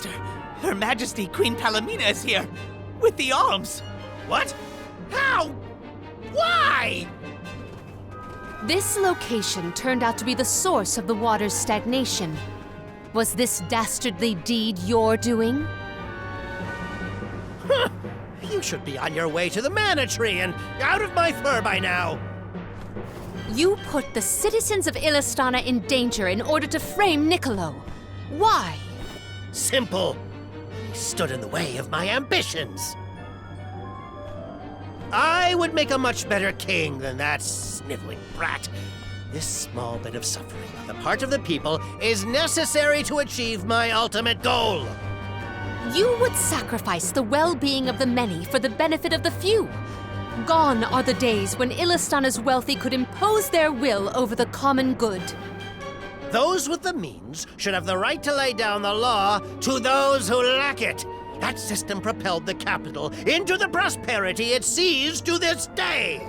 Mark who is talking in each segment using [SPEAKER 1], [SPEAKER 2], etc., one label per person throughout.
[SPEAKER 1] Master, Her Majesty Queen Palomina is here, with the alms. What? How? Why?
[SPEAKER 2] This location turned out to be the source of the water's stagnation. Was this dastardly deed your doing?
[SPEAKER 3] Huh. You should be on your way to the mana tree and out of my fur by now.
[SPEAKER 2] You put the citizens of Illistana in danger in order to frame Niccolo. Why?
[SPEAKER 3] Simple. He stood in the way of my ambitions. I would make a much better king than that sniveling brat. This small bit of suffering on the part of the people is necessary to achieve my ultimate goal.
[SPEAKER 2] You would sacrifice the well-being of the many for the benefit of the few. Gone are the days when Illistana's wealthy could impose their will over the common good.
[SPEAKER 3] Those with the means should have the right to lay down the law to those who lack it. That system propelled the capital into the prosperity it sees to this day.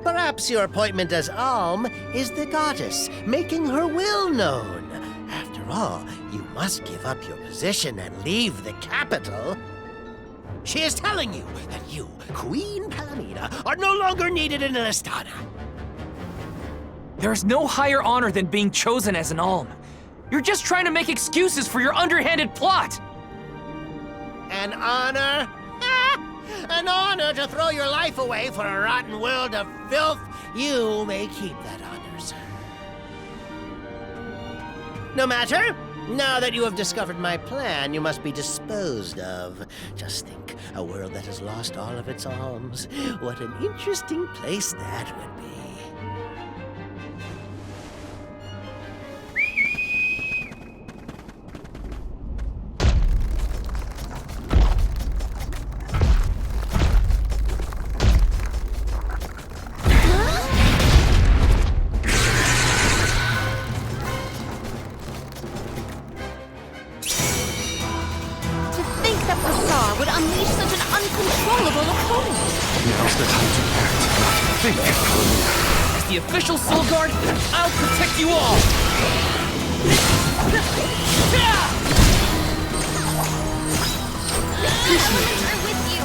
[SPEAKER 3] Perhaps your appointment as Alm is the goddess, making her will known. After all, you must give up your position and leave the capital. She is telling you that you, Queen Palomina, are no longer needed in Illistana.
[SPEAKER 4] There's no higher honor than being chosen as an alm. You're just trying to make excuses for your underhanded plot.
[SPEAKER 3] An honor? An honor to throw your life away for a rotten world of filth? You may keep that honor, sir. No matter. Now that you have discovered my plan, you must be disposed of. Just think, a world that has lost all of its alms. What an interesting place that would be.
[SPEAKER 5] Now's the time to act, not think, Palomina.
[SPEAKER 4] As the official Soul Guard, I'll protect you all!
[SPEAKER 2] I'm with you!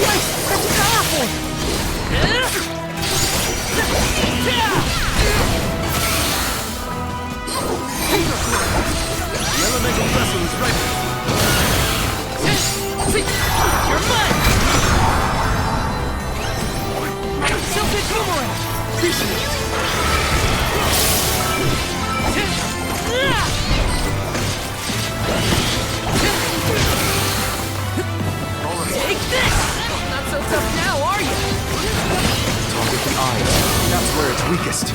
[SPEAKER 4] What? That's powerful!
[SPEAKER 5] The elemental vessel is ready.
[SPEAKER 4] You're mine! Tilted boomerang! Take this! Not so tough now, are you?
[SPEAKER 5] Target the eyes. That's where it's weakest.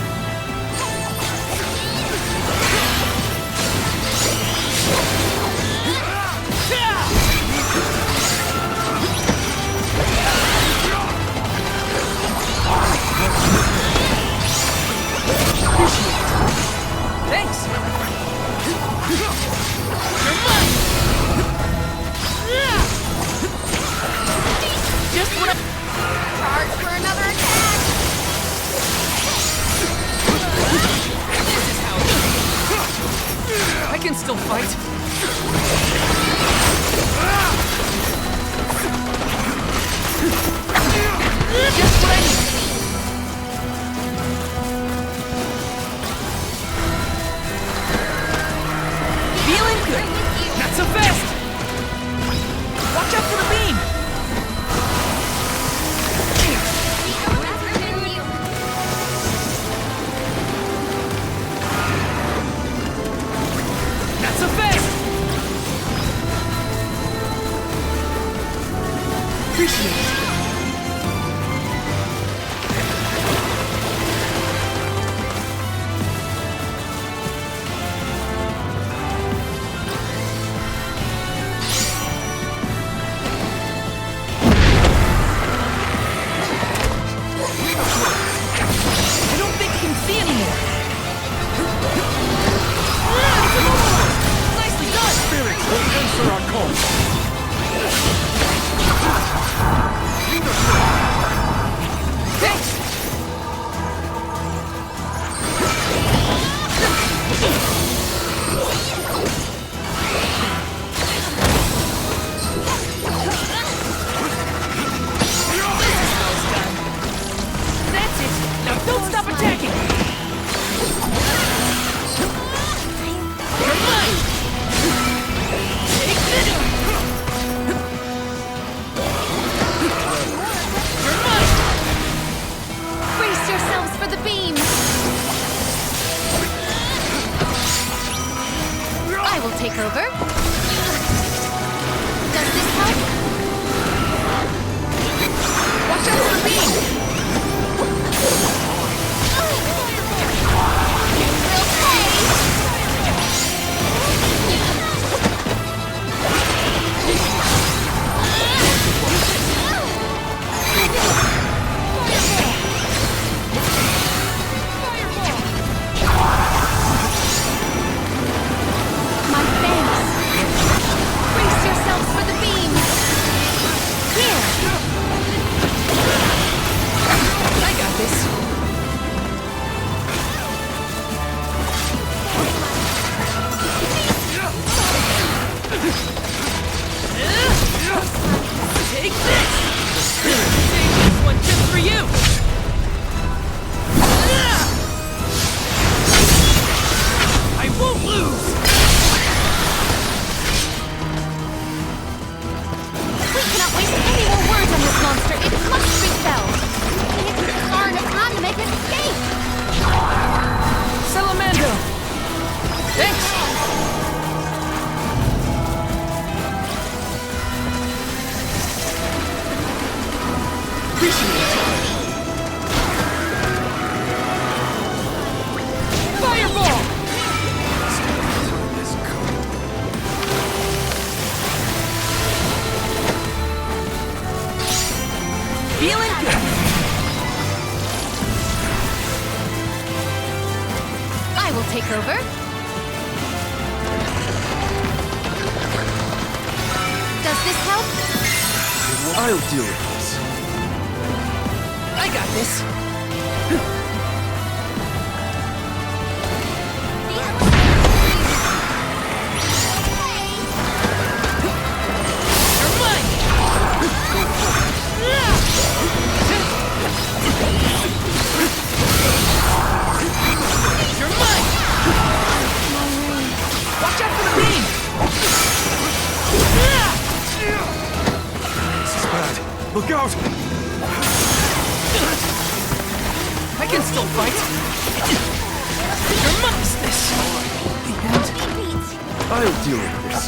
[SPEAKER 4] Thanks! You're mine! Just what
[SPEAKER 2] Charge for another attack!
[SPEAKER 4] This is how I can still fight. Just what I need. Feeling good. Not so fast. Watch out for the beam. Not so fast. Don't stop attacking! You're mine! Take this! You're mine!
[SPEAKER 2] Brace yourselves for the beam! I will take over. Does this help?
[SPEAKER 4] Watch out for the beam!
[SPEAKER 2] My thanks! Brace yourselves for the beam! Here!
[SPEAKER 4] I got this. Take this! Save this one just for you! I won't lose!
[SPEAKER 2] We cannot waste any more words on this monster. It must be felled. It is hard on make escape.
[SPEAKER 4] Salamando! Thanks! Appreciate it! Fireball! Feeling good!
[SPEAKER 2] I will take over. Does this help?
[SPEAKER 5] I'll deal with this.
[SPEAKER 4] I got this! You're mine! You're mine! Watch out for the beam!
[SPEAKER 5] This is bad. Look out!
[SPEAKER 4] I can still fight! You're mine! Is this the end?
[SPEAKER 5] I'll deal with this.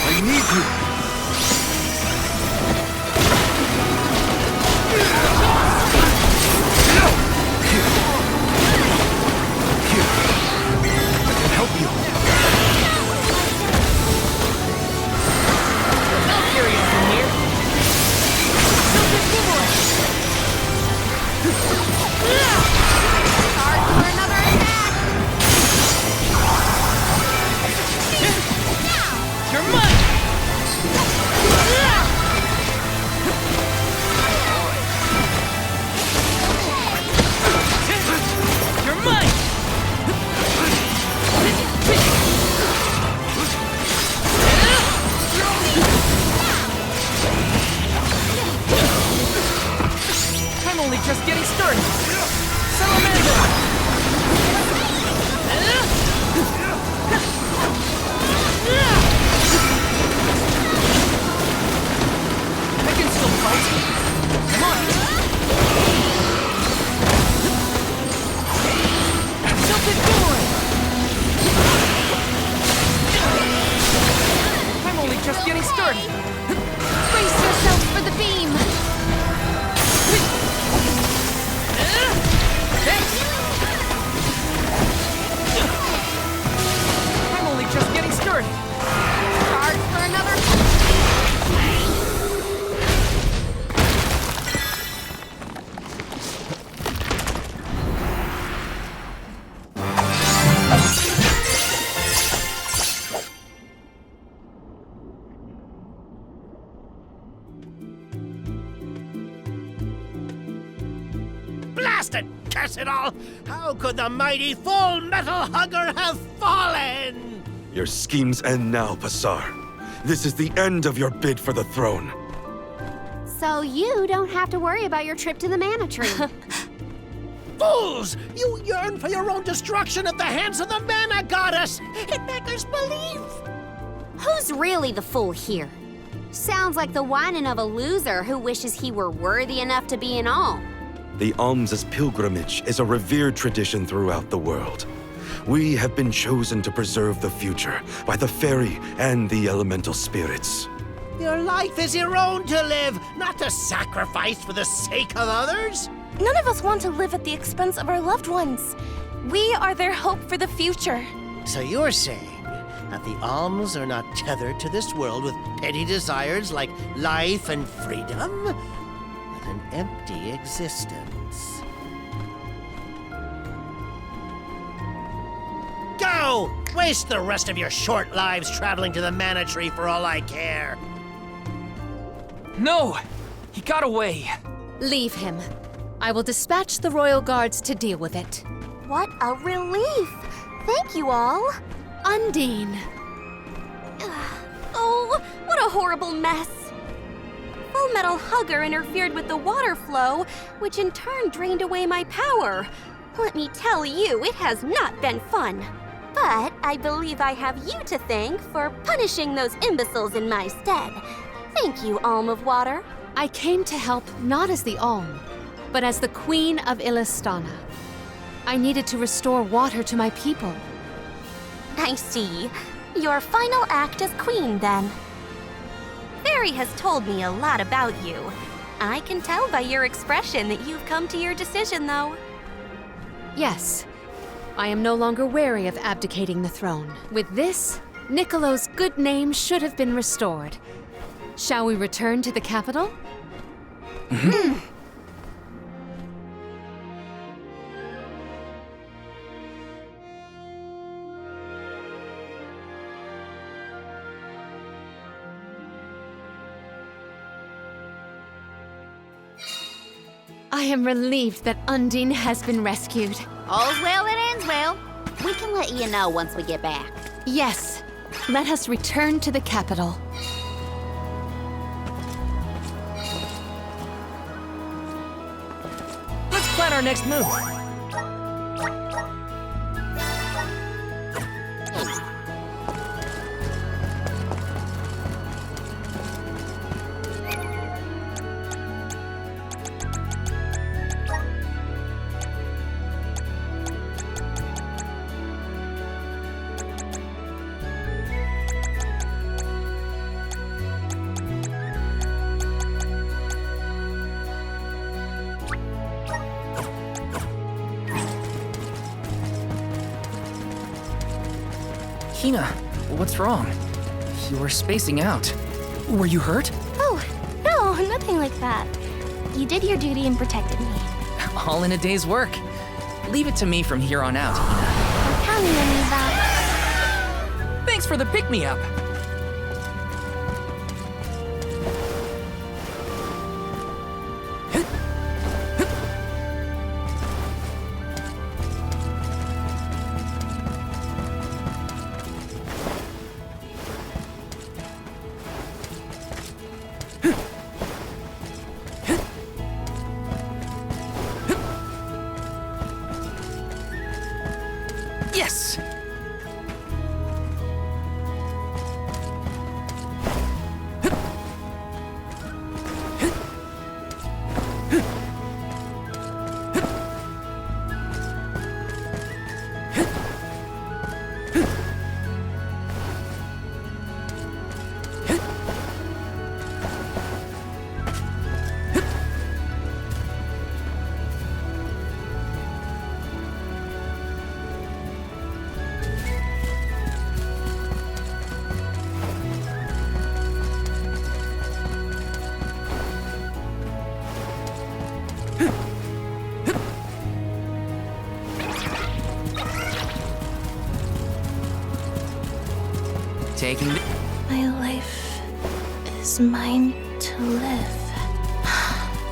[SPEAKER 5] I need you. I can help you.
[SPEAKER 4] I'll carry it from here! Something boomerang!
[SPEAKER 2] Start for another attack.
[SPEAKER 4] You're mine! You're mine! I'm only just getting started! Salamander! I can still fight! Come on! Something boomerang! I'm only just getting started!
[SPEAKER 2] Brace yourselves for the beam.
[SPEAKER 4] Thanks! I'm only just getting started!
[SPEAKER 2] Start for another.
[SPEAKER 3] Blast it! Curse it all! How could the mighty Full Metal Hugger have fallen?
[SPEAKER 5] Your schemes end now, Passar. This is the end of your bid for the throne.
[SPEAKER 6] So you don't have to worry about your trip to the mana tree.
[SPEAKER 3] Fools! You yearn for your own destruction at the hands of the mana goddess! It makes us believe!
[SPEAKER 6] Who's really the fool here? Sounds like the whining of a loser who wishes he were worthy enough to be an alm.
[SPEAKER 5] The alms pilgrimage is a revered tradition throughout the world. We have been chosen to preserve the future by the fairy and the elemental spirits.
[SPEAKER 3] Your life is your own to live, not to sacrifice for the sake of others.
[SPEAKER 7] None of us want to live at the expense of our loved ones. We are their hope for the future.
[SPEAKER 3] So you're saying that the alms are not tethered to this world with petty desires like life and freedom, but an empty existence. Go! Waste the rest of your short lives traveling to the mana tree for all I care.
[SPEAKER 4] No! He got away.
[SPEAKER 2] Leave him. I will dispatch the royal guards to deal with it.
[SPEAKER 7] What a relief! Thank you all.
[SPEAKER 2] Undine.
[SPEAKER 7] Oh, what a horrible mess. Full Metal Hugger interfered with the water flow, which in turn drained away my power. Let me tell you, it has not been fun. But I believe I have you to thank for punishing those imbeciles in my stead. Thank you, Alm of Water.
[SPEAKER 2] I came to help not as the Alm, but as the Queen of Illistana. I needed to restore water to my people.
[SPEAKER 7] I see. Your final act as queen, then. Fairy has told me a lot about you. I can tell by your expression that you've come to your decision, though.
[SPEAKER 2] Yes, I am no longer wary of abdicating the throne. With this, Niccolo's good name should have been restored. Shall we return to the capital? I am relieved that Undine has been rescued.
[SPEAKER 6] All's well that ends well. We can let you know once we get back.
[SPEAKER 2] Yes, let us return to the capital.
[SPEAKER 4] Let's plan our next move. Hinna, what's wrong? You were spacing out. Were you hurt?
[SPEAKER 7] Oh, no, nothing like that. You did your duty and protected me.
[SPEAKER 4] All in a day's work. Leave it to me from here on out, Hinna.
[SPEAKER 7] I'm counting on you, Val.
[SPEAKER 4] Thanks for the pick-me-up. Yes! Taking the...
[SPEAKER 7] My life is mine to live.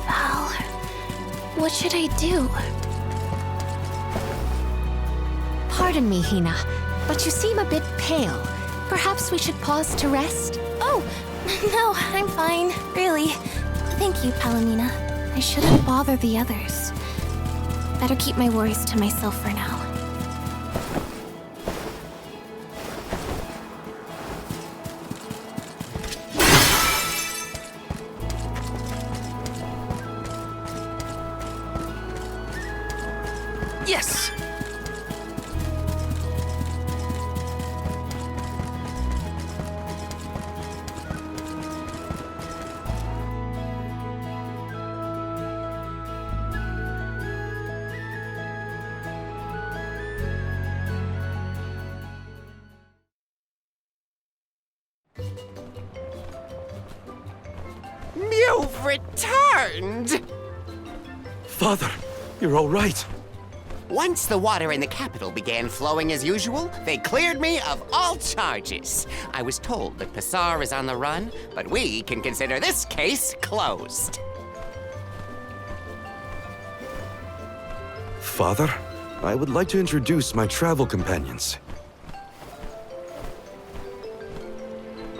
[SPEAKER 7] Val, what should I do?
[SPEAKER 2] Pardon me, Hinna, but you seem a bit pale. Perhaps we should pause to rest?
[SPEAKER 7] Oh, no, I'm fine, really. Thank you, Palomina. I shouldn't bother the others. Better keep my worries to myself for now.
[SPEAKER 4] Yes!
[SPEAKER 8] You've returned!
[SPEAKER 5] Father, you're all right.
[SPEAKER 8] Once the water in the capital began flowing as usual, they cleared me of all charges. I was told that Passar is on the run, but we can consider this case closed.
[SPEAKER 5] Father, I would like to introduce my travel companions.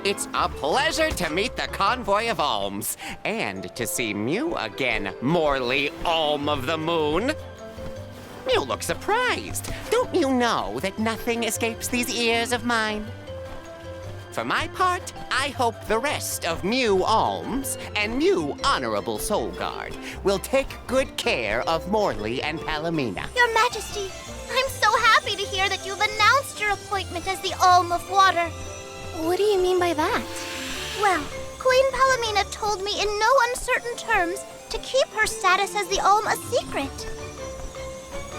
[SPEAKER 8] It's a pleasure to meet the convoy of alms, and to see Mew again, Morley Alm of the Moon. You look surprised. Don't you know that nothing escapes these ears of mine? For my part, I hope the rest of Mew Alms and Mew Honorable Soul Guard will take good care of Morley and Palomina.
[SPEAKER 9] Your Majesty, I'm so happy to hear that you've announced your appointment as the Alm of Water.
[SPEAKER 7] What do you mean by that?
[SPEAKER 9] Well, Queen Palomina told me in no uncertain terms to keep her status as the Alm a secret.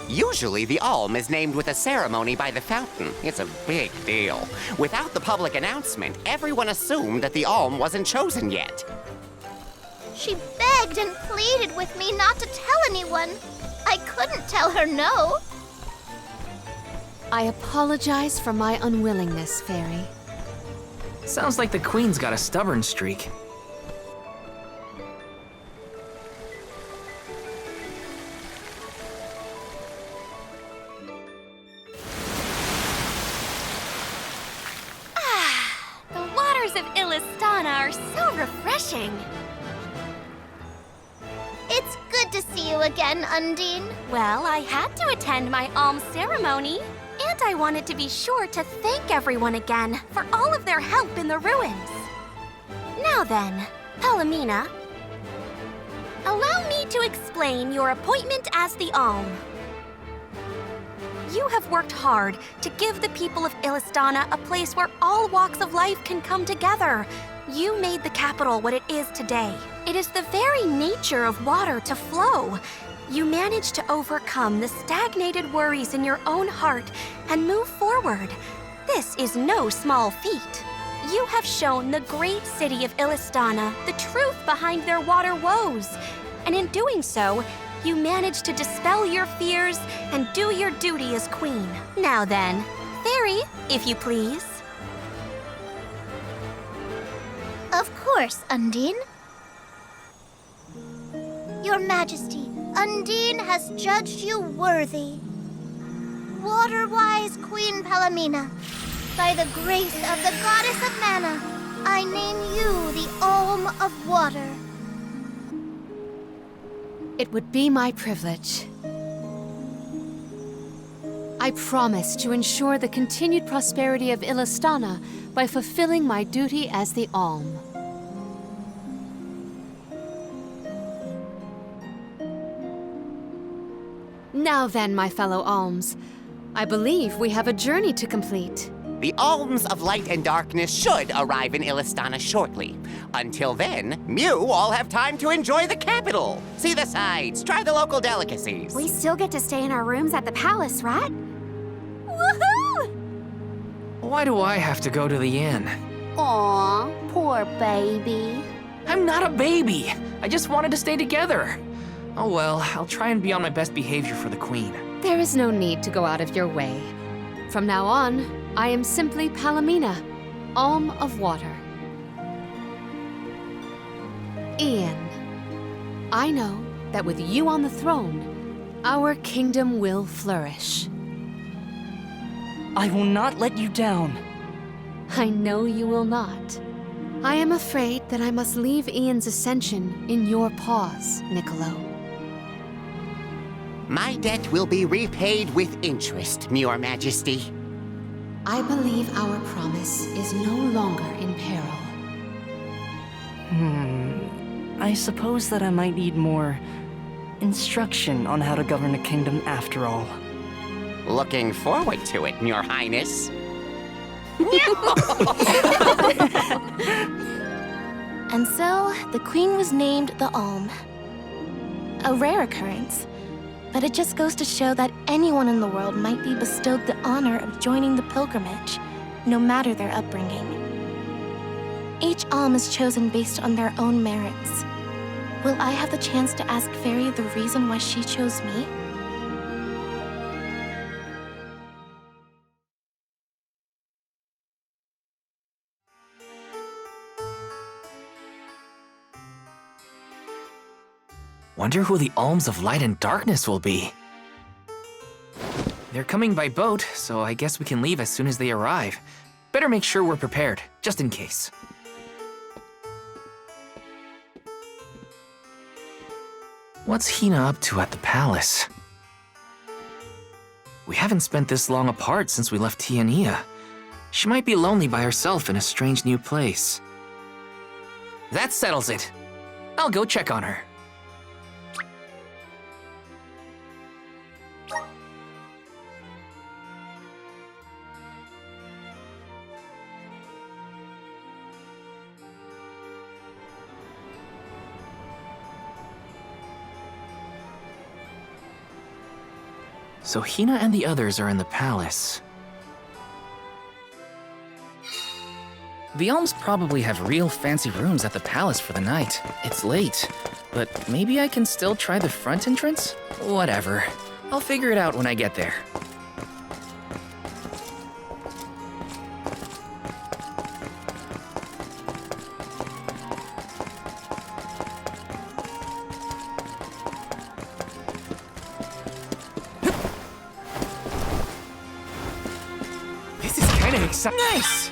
[SPEAKER 8] Usually, the Alm is named with a ceremony by the fountain. It's a big deal. Without the public announcement, everyone assumed that the Alm wasn't chosen yet.
[SPEAKER 9] She begged and pleaded with me not to tell anyone. I couldn't tell her no.
[SPEAKER 2] I apologize for my unwillingness, Fairy.
[SPEAKER 4] Sounds like the Queen's got a stubborn streak.
[SPEAKER 7] The waters of Illistana are so refreshing.
[SPEAKER 9] It's good to see you again, Undine.
[SPEAKER 7] Well, I had to attend my alms ceremony, and I wanted to be sure to thank everyone again for all of their help in the ruins. Now then, Palomina, allow me to explain your appointment as the Alm. You have worked hard to give the people of Illistana a place where all walks of life can come together. You made the capital what it is today. It is the very nature of water to flow. You managed to overcome the stagnated worries in your own heart and move forward. This is no small feat. You have shown the great city of Illistana the truth behind their water woes. And in doing so, you managed to dispel your fears and do your duty as queen. Now then, Fairy, if you please.
[SPEAKER 9] Of course, Undine. Your Majesty, Undine has judged you worthy. Water-wise Queen Palomina, by the grace of the Goddess of Mana, I name you the Alm of Water.
[SPEAKER 2] It would be my privilege. I promise to ensure the continued prosperity of Illistana by fulfilling my duty as the Alm. Now then, my fellow Alms, I believe we have a journey to complete.
[SPEAKER 8] The Alms of Light and Darkness should arrive in Illistana shortly. Until then, Mew all have time to enjoy the capital. See the sights, try the local delicacies.
[SPEAKER 6] We still get to stay in our rooms at the palace, right?
[SPEAKER 9] Woohoo!
[SPEAKER 4] Why do I have to go to the inn?
[SPEAKER 6] Aw, poor baby.
[SPEAKER 4] I'm not a baby. I just wanted to stay together. Oh well, I'll try and be on my best behavior for the Queen.
[SPEAKER 2] There is no need to go out of your way. From now on, I am simply Palomina, Alm of Water. Ian, I know that with you on the throne, our kingdom will flourish.
[SPEAKER 4] I will not let you down.
[SPEAKER 2] I know you will not. I am afraid that I must leave Ian's ascension in your paws, Niccolo.
[SPEAKER 8] My debt will be repaid with interest, Your Majesty.
[SPEAKER 2] I believe our promise is no longer in peril.
[SPEAKER 4] I suppose that I might need more instruction on how to govern a kingdom after all.
[SPEAKER 8] Looking forward to it, Your Highness.
[SPEAKER 10] And so, the queen was named the Alm. A rare occurrence, but it just goes to show that anyone in the world might be bestowed the honor of joining the pilgrimage, no matter their upbringing. Each Alm is chosen based on their own merits. Will I have the chance to ask Fairy the reason why she chose me?
[SPEAKER 4] Wonder who the Alms of Light and Darkness will be. They're coming by boat, so I guess we can leave as soon as they arrive. Better make sure we're prepared, just in case. What's Hinna up to at the palace? We haven't spent this long apart since we left Tiania. She might be lonely by herself in a strange new place. That settles it. I'll go check on her. So Hinna and the others are in the palace. The Alms probably have real fancy rooms at the palace for the night. It's late, but maybe I can still try the front entrance? Whatever. I'll figure it out when I get there. Nice!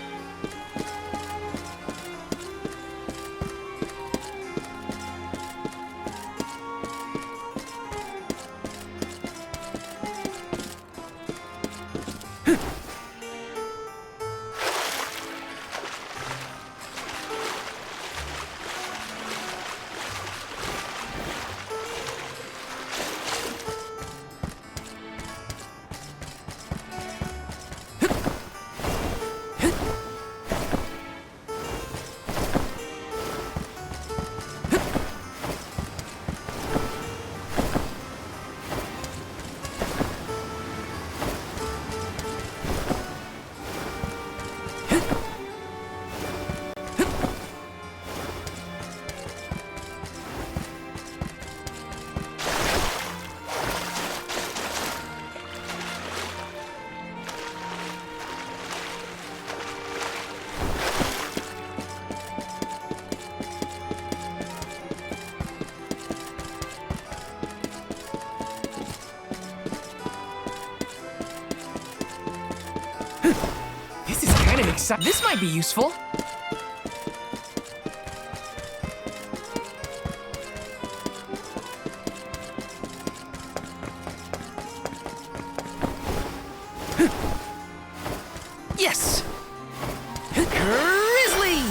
[SPEAKER 4] This might be useful. Yes! Grizzly!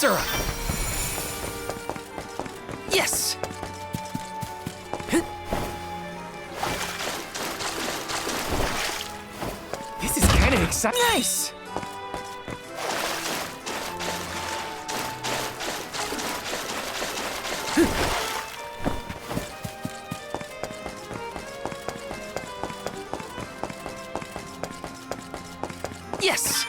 [SPEAKER 4] syrup! Yes! This is kind of exciting. Nice! Yes!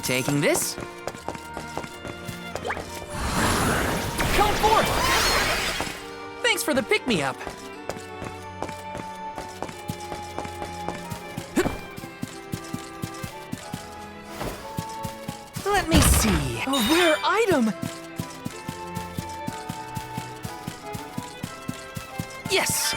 [SPEAKER 4] Taking this. Come forth! Thanks for the pick-me-up. Let me see. A rare item! Yes!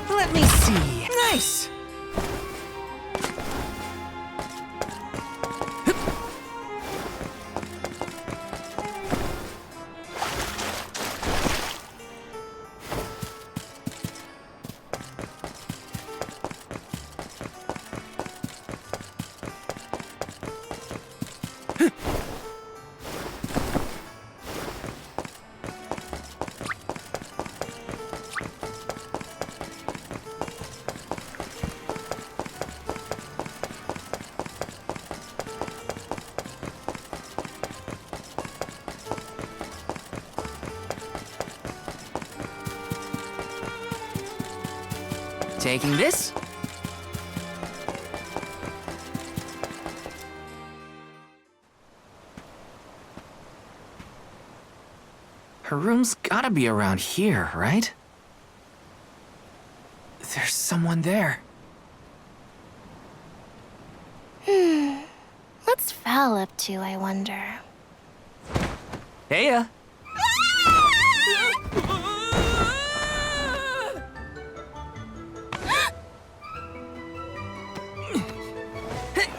[SPEAKER 4] Let me see. Nice! Taking this. Her room's gotta be around here, right? There's someone there.
[SPEAKER 10] What's Val up to, I wonder?
[SPEAKER 4] Heya!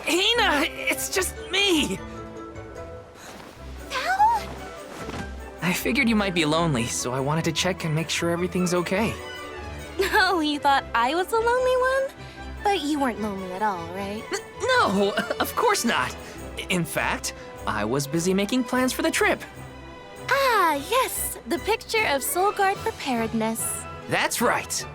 [SPEAKER 4] Hinna! It's just me!
[SPEAKER 10] Val?
[SPEAKER 4] I figured you might be lonely, so I wanted to check and make sure everything's okay.
[SPEAKER 10] Oh, you thought I was the lonely one? But you weren't lonely at all, right?
[SPEAKER 4] No, of course not. In fact, I was busy making plans for the trip.
[SPEAKER 10] Ah, yes, the picture of Soul Guard preparedness.
[SPEAKER 4] That's right.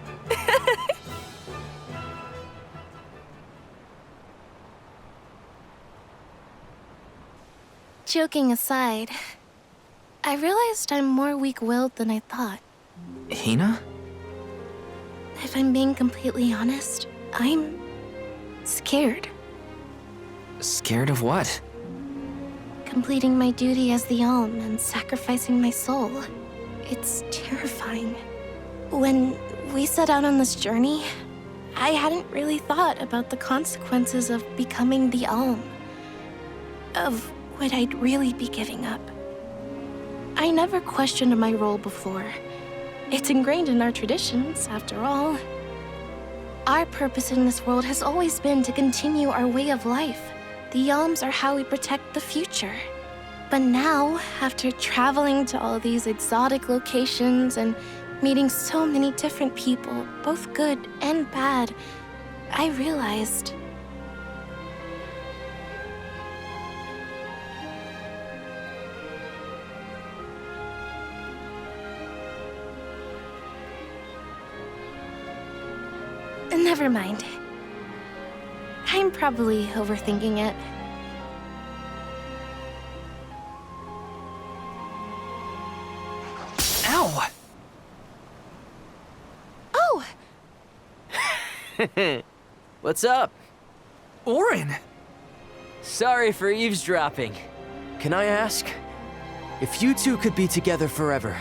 [SPEAKER 10] Joking aside, I realized I'm more weak-willed than I thought.
[SPEAKER 4] Hinna?
[SPEAKER 10] If I'm being completely honest, I'm scared.
[SPEAKER 4] Scared of what?
[SPEAKER 10] Completing my duty as the Alm and sacrificing my soul. It's terrifying. When we set out on this journey, I hadn't really thought about the consequences of becoming the Alm. Of what I'd really be giving up. I never questioned my role before. It's ingrained in our traditions, after all. Our purpose in this world has always been to continue our way of life. The Alms are how we protect the future. But now, after traveling to all these exotic locations and meeting so many different people, both good and bad, I realized... Never mind. I'm probably overthinking it.
[SPEAKER 4] Ow!
[SPEAKER 10] Oh!
[SPEAKER 11] What's up?
[SPEAKER 4] Orin!
[SPEAKER 11] Sorry for eavesdropping. Can I ask? If you two could be together forever,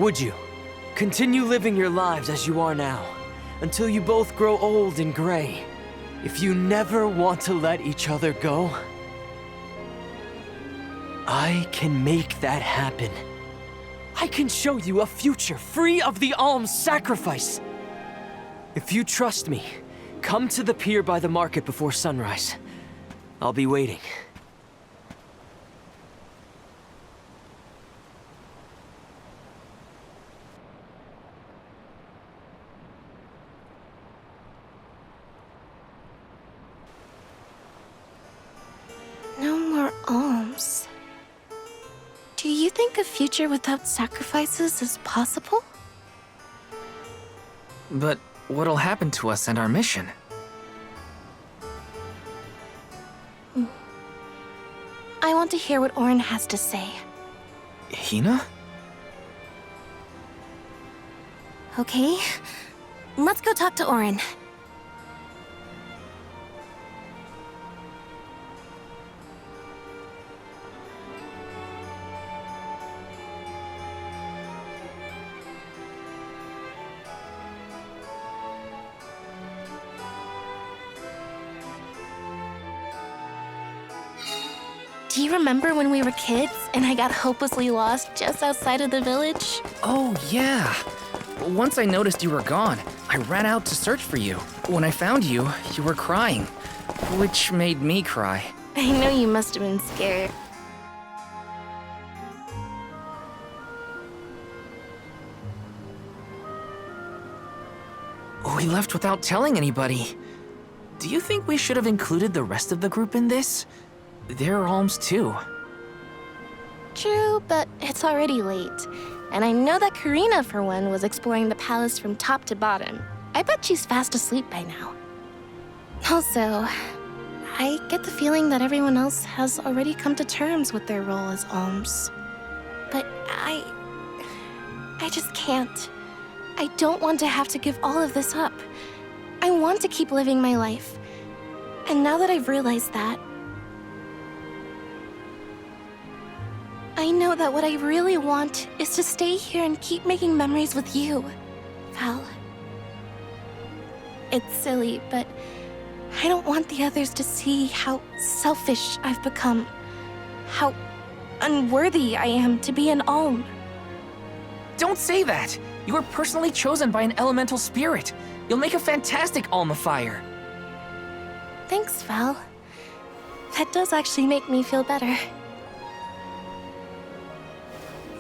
[SPEAKER 11] would you? Continue living your lives as you are now, until you both grow old and gray. If you never want to let each other go, I can make that happen. I can show you a future free of the alms sacrifice. If you trust me, come to the pier by the market before sunrise. I'll be waiting.
[SPEAKER 10] No more alms. Do you think a future without sacrifices is possible?
[SPEAKER 4] But what'll happen to us and our mission?
[SPEAKER 10] I want to hear what Orin has to say.
[SPEAKER 4] Hinna?
[SPEAKER 10] Okay, let's go talk to Orin. Do you remember when we were kids and I got hopelessly lost just outside of the village?
[SPEAKER 4] Oh, yeah. Once I noticed you were gone, I ran out to search for you. When I found you, you were crying, which made me cry.
[SPEAKER 10] I know you must have been scared.
[SPEAKER 4] We left without telling anybody. Do you think we should have included the rest of the group in this? They're alms too.
[SPEAKER 10] True, but it's already late. And I know that Karina, for one, was exploring the palace from top to bottom. I bet she's fast asleep by now. Also, I get the feeling that everyone else has already come to terms with their role as alms. But I just can't. I don't want to have to give all of this up. I want to keep living my life. And now that I've realized that, I know that what I really want is to stay here and keep making memories with you, Val. It's silly, but I don't want the others to see how selfish I've become, how unworthy I am to be an alm.
[SPEAKER 4] Don't say that! You were personally chosen by an elemental spirit. You'll make a fantastic almifier.
[SPEAKER 10] Thanks, Val. That does actually make me feel better.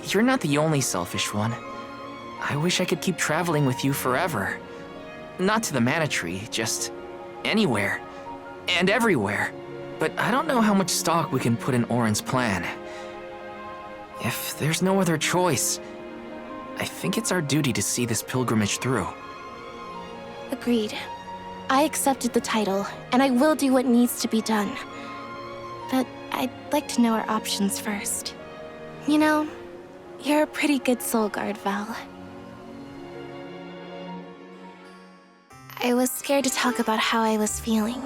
[SPEAKER 4] You're not the only selfish one. I wish I could keep traveling with you forever. Not to the Mana Tree, just anywhere. And everywhere. But I don't know how much stock we can put in Orin's plan. If there's no other choice, I think it's our duty to see this pilgrimage through.
[SPEAKER 10] Agreed. I accepted the title, and I will do what needs to be done. But I'd like to know our options first. You know, you're a pretty good soul guard, Val. I was scared to talk about how I was feeling.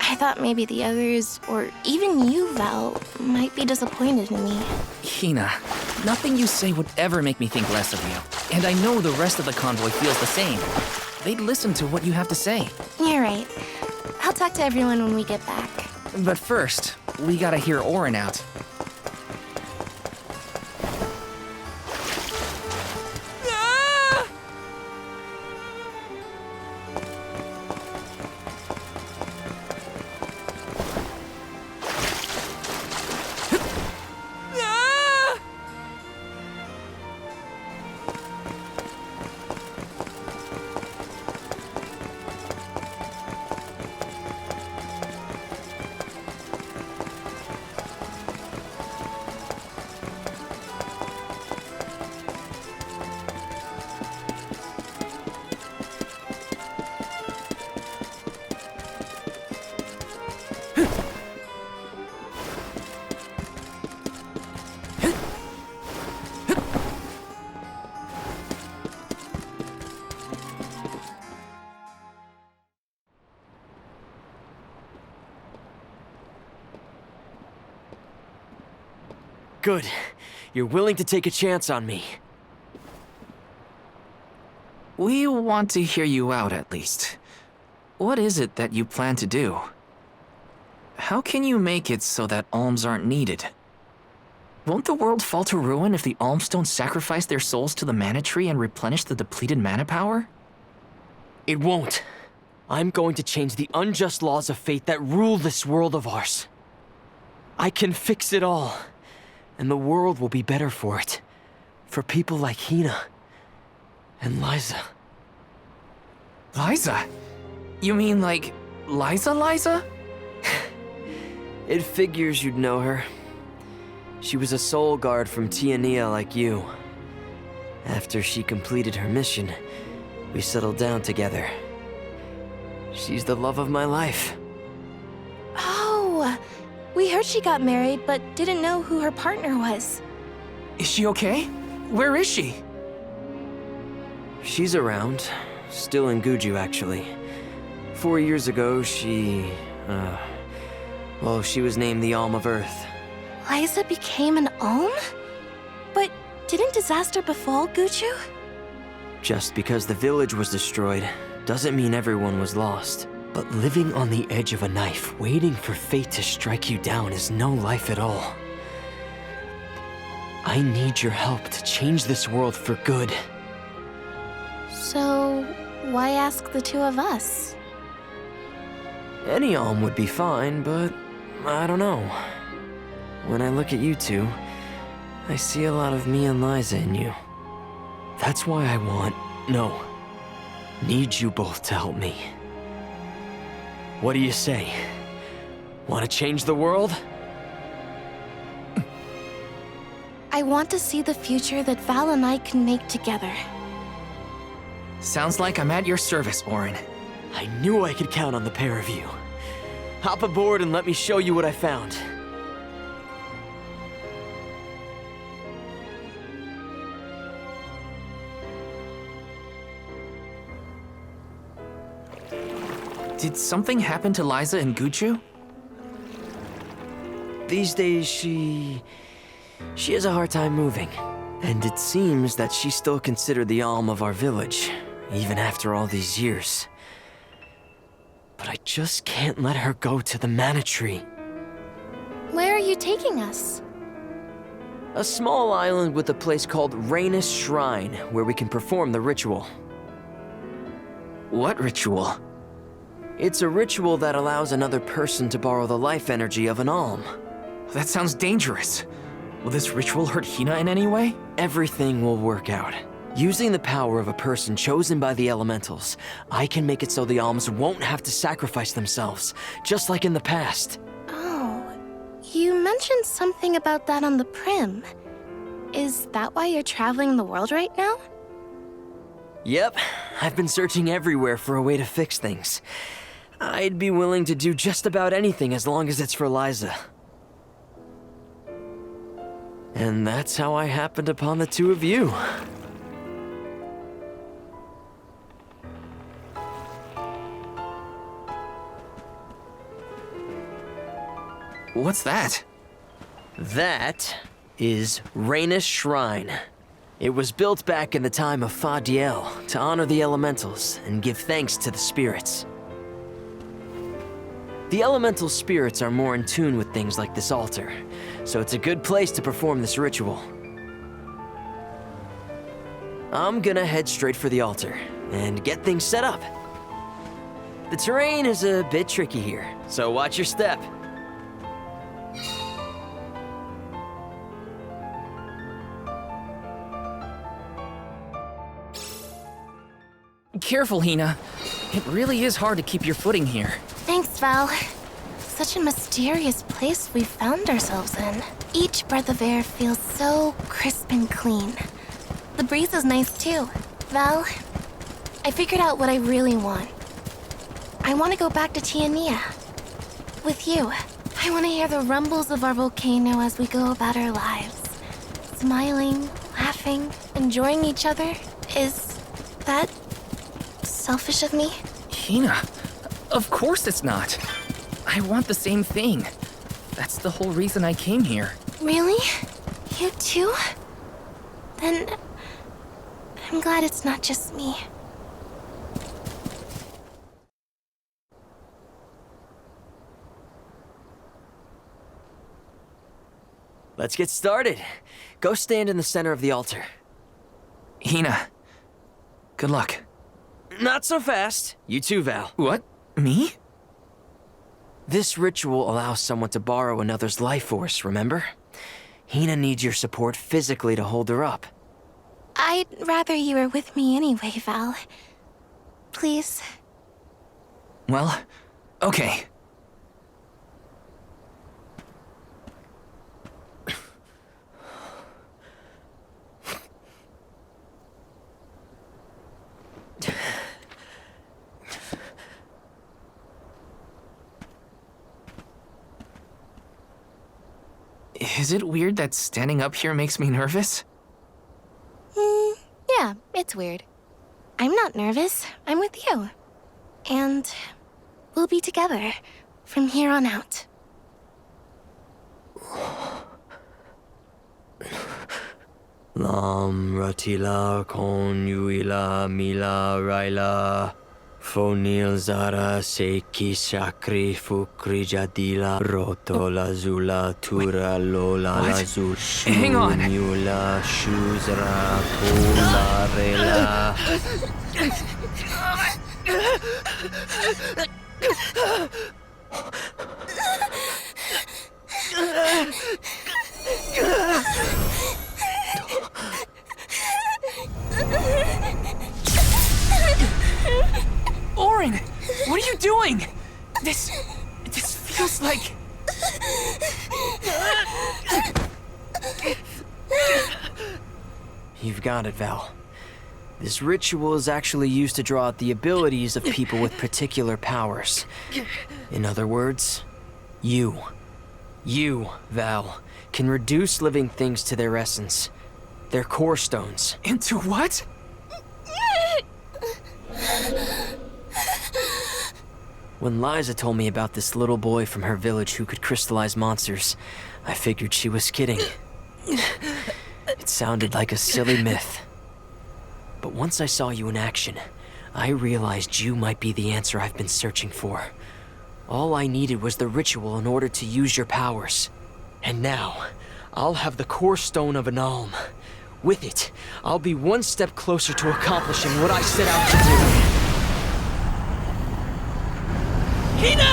[SPEAKER 10] I thought maybe the others, or even you, Val, might be disappointed in me.
[SPEAKER 4] Hinna, nothing you say would ever make me think less of you. And I know the rest of the convoy feels the same. They'd listen to what you have to say.
[SPEAKER 10] You're right. I'll talk to everyone when we get back.
[SPEAKER 4] But first, we gotta hear Orin out.
[SPEAKER 11] Good. You're willing to take a chance on me.
[SPEAKER 4] We want to hear you out, at least. What is it that you plan to do? How can you make it so that alms aren't needed? Won't the world fall to ruin if the alms don't sacrifice their souls to the mana tree and replenish the depleted mana power?
[SPEAKER 11] It won't. I'm going to change the unjust laws of fate that rule this world of ours. I can fix it all, and the world will be better for it. For people like Hinna and Liza.
[SPEAKER 4] Liza? You mean like Liza?
[SPEAKER 11] It figures you'd know her. She was a soul guard from Tiania like you. After she completed her mission, we settled down together. She's the love of my life.
[SPEAKER 10] Oh, we heard she got married, but didn't know who her partner was.
[SPEAKER 4] Is she okay? Where is she?
[SPEAKER 11] She's around. Still in Guju, actually. 4 years ago, she was named the Alm of Earth.
[SPEAKER 10] Liza became an Alm? But didn't disaster befall Guju?
[SPEAKER 11] Just because the village was destroyed doesn't mean everyone was lost. But living on the edge of a knife, waiting for fate to strike you down is no life at all. I need your help to change this world for good.
[SPEAKER 10] So, why ask the two of us?
[SPEAKER 11] Any Alm would be fine, but I don't know. When I look at you two, I see a lot of me and Liza in you. That's why I need you both to help me. What do you say? Want to change the world?
[SPEAKER 10] I want to see the future that Val and I can make together.
[SPEAKER 4] Sounds like I'm at your service, Orin.
[SPEAKER 11] I knew I could count on the pair of you. Hop aboard and let me show you what I found.
[SPEAKER 4] Did something happen to Liza and Guju?
[SPEAKER 11] These days, she has a hard time moving. And it seems that she's still considered the Alm of our village, even after all these years. But I just can't let her go to the mana tree.
[SPEAKER 10] Where are you taking us?
[SPEAKER 11] A small island with a place called Rhaenys Shrine, where we can perform the ritual.
[SPEAKER 4] What ritual?
[SPEAKER 11] It's a ritual that allows another person to borrow the life energy of an alm.
[SPEAKER 4] That sounds dangerous. Will this ritual hurt Hinna in any way?
[SPEAKER 11] Everything will work out. Using the power of a person chosen by the elementals, I can make it so the alms won't have to sacrifice themselves, just like in the past.
[SPEAKER 10] Oh, you mentioned something about that on the Prim. Is that why you're traveling the world right now?
[SPEAKER 11] Yep, I've been searching everywhere for a way to fix things. I'd be willing to do just about anything as long as it's for Liza. And that's how I happened upon the two of you.
[SPEAKER 4] What's that?
[SPEAKER 11] That is Rhaenys Shrine. It was built back in the time of Fadiel to honor the elementals and give thanks to the spirits. The elemental spirits are more in tune with things like this altar, so it's a good place to perform this ritual. I'm gonna head straight for the altar and get things set up. The terrain is a bit tricky here, so watch your step.
[SPEAKER 4] Careful, Hinna. It really is hard to keep your footing here.
[SPEAKER 10] Thanks, Val. Such a mysterious place we've found ourselves in. Each breath of air feels so crisp and clean. The breeze is nice too. Val, I figured out what I really want. I want to go back to Tiania. With you. I want to hear the rumbles of our volcano as we go about our lives. Smiling, laughing, enjoying each other. Is that selfish of me?
[SPEAKER 4] Hinna, of course it's not. I want the same thing. That's the whole reason I came here.
[SPEAKER 10] Really? You too? Then I'm glad it's not just me.
[SPEAKER 11] Let's get started. Go stand in the center of the altar.
[SPEAKER 4] Hinna, good luck.
[SPEAKER 11] Not so fast. You too, Val.
[SPEAKER 4] What? Me?
[SPEAKER 11] This ritual allows someone to borrow another's life force, remember? Hinna needs your support physically to hold her up.
[SPEAKER 10] I'd rather you were with me anyway, Val. Please.
[SPEAKER 4] Well, okay. Is it weird that standing up here makes me nervous?
[SPEAKER 10] Yeah, it's weird. I'm not nervous. I'm with you. And we'll be together from here on out.
[SPEAKER 11] Lam ratila kon yuila mila raila fonil zara seki shakri fukri jadila roto lazula tura lola
[SPEAKER 4] What?
[SPEAKER 11] lazul
[SPEAKER 4] Hang on.
[SPEAKER 11] shunula shuzra pola rela.
[SPEAKER 4] Orin, what are you doing? This feels like...
[SPEAKER 11] You've got it, Val. This ritual is actually used to draw out the abilities of people with particular powers. In other words, you, Val, can reduce living things to their essence, their core stones.
[SPEAKER 4] Into what?
[SPEAKER 11] When Liza told me about this little boy from her village who could crystallize monsters, I figured she was kidding. It sounded like a silly myth. But once I saw you in action, I realized you might be the answer I've been searching for. All I needed was the ritual in order to use your powers. And now, I'll have the core stone of an alm. With it, I'll be one step closer to accomplishing what I set out to do. Hinna!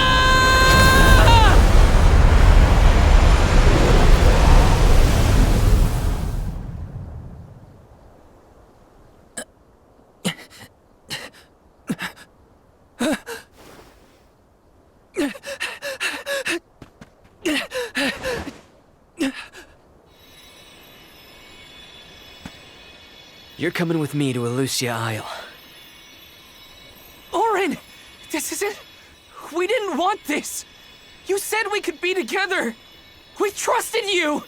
[SPEAKER 11] You're coming with me to Elusia Isle.
[SPEAKER 4] Orin! This isn't... We didn't want this! You said we could be together! We trusted you!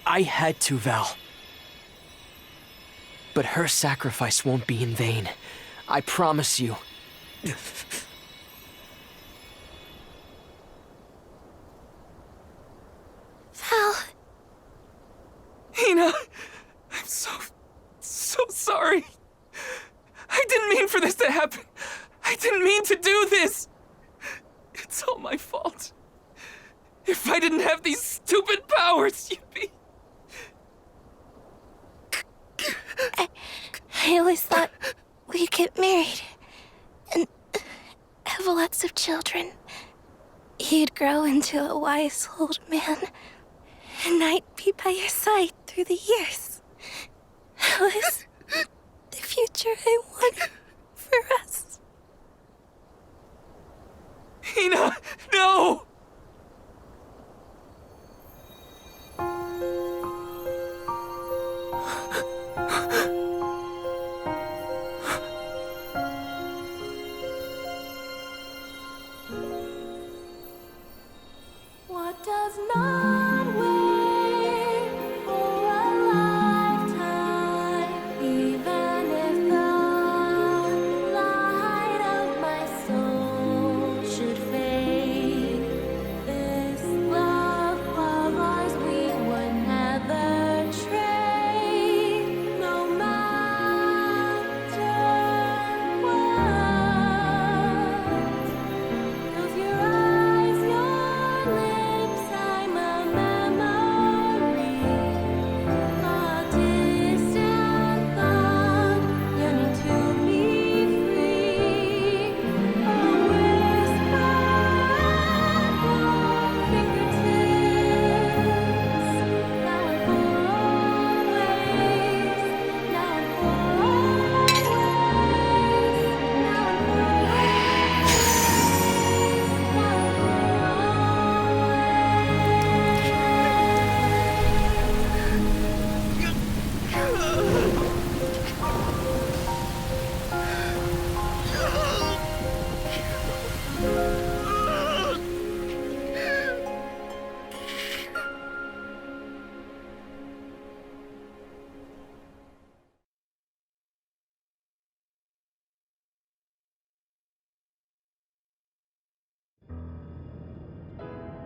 [SPEAKER 11] I had to, Val. But her sacrifice won't be in vain. I promise you.
[SPEAKER 10] Val.
[SPEAKER 4] Hinna! I'm so sorry. I didn't mean for this to happen. I didn't mean to do this. It's all my fault. If I didn't have these stupid powers, you'd be...
[SPEAKER 10] I always thought we'd get married and have lots of children. You'd grow into a wise old man, and I'd be by your side through the years. That was the future I wanted for us.
[SPEAKER 4] Hinna, no!
[SPEAKER 10] What does not wait for a lifetime, even if the light of my soul should fade?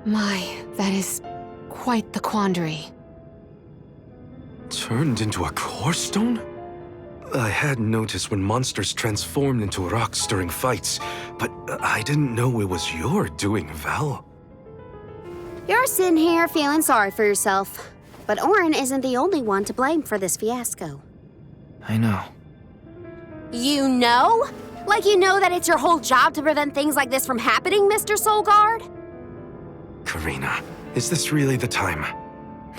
[SPEAKER 2] My, that is quite the quandary.
[SPEAKER 5] Turned into a core stone? I had noticed when monsters transformed into rocks during fights, but I didn't know it was your doing, Val.
[SPEAKER 6] You're sitting here feeling sorry for yourself. But Orin isn't the only one to blame for this fiasco.
[SPEAKER 4] I know.
[SPEAKER 6] You know? Like you know that it's your whole job to prevent things like this from happening, Mr. Soulguard?
[SPEAKER 5] Karina, is this really the time?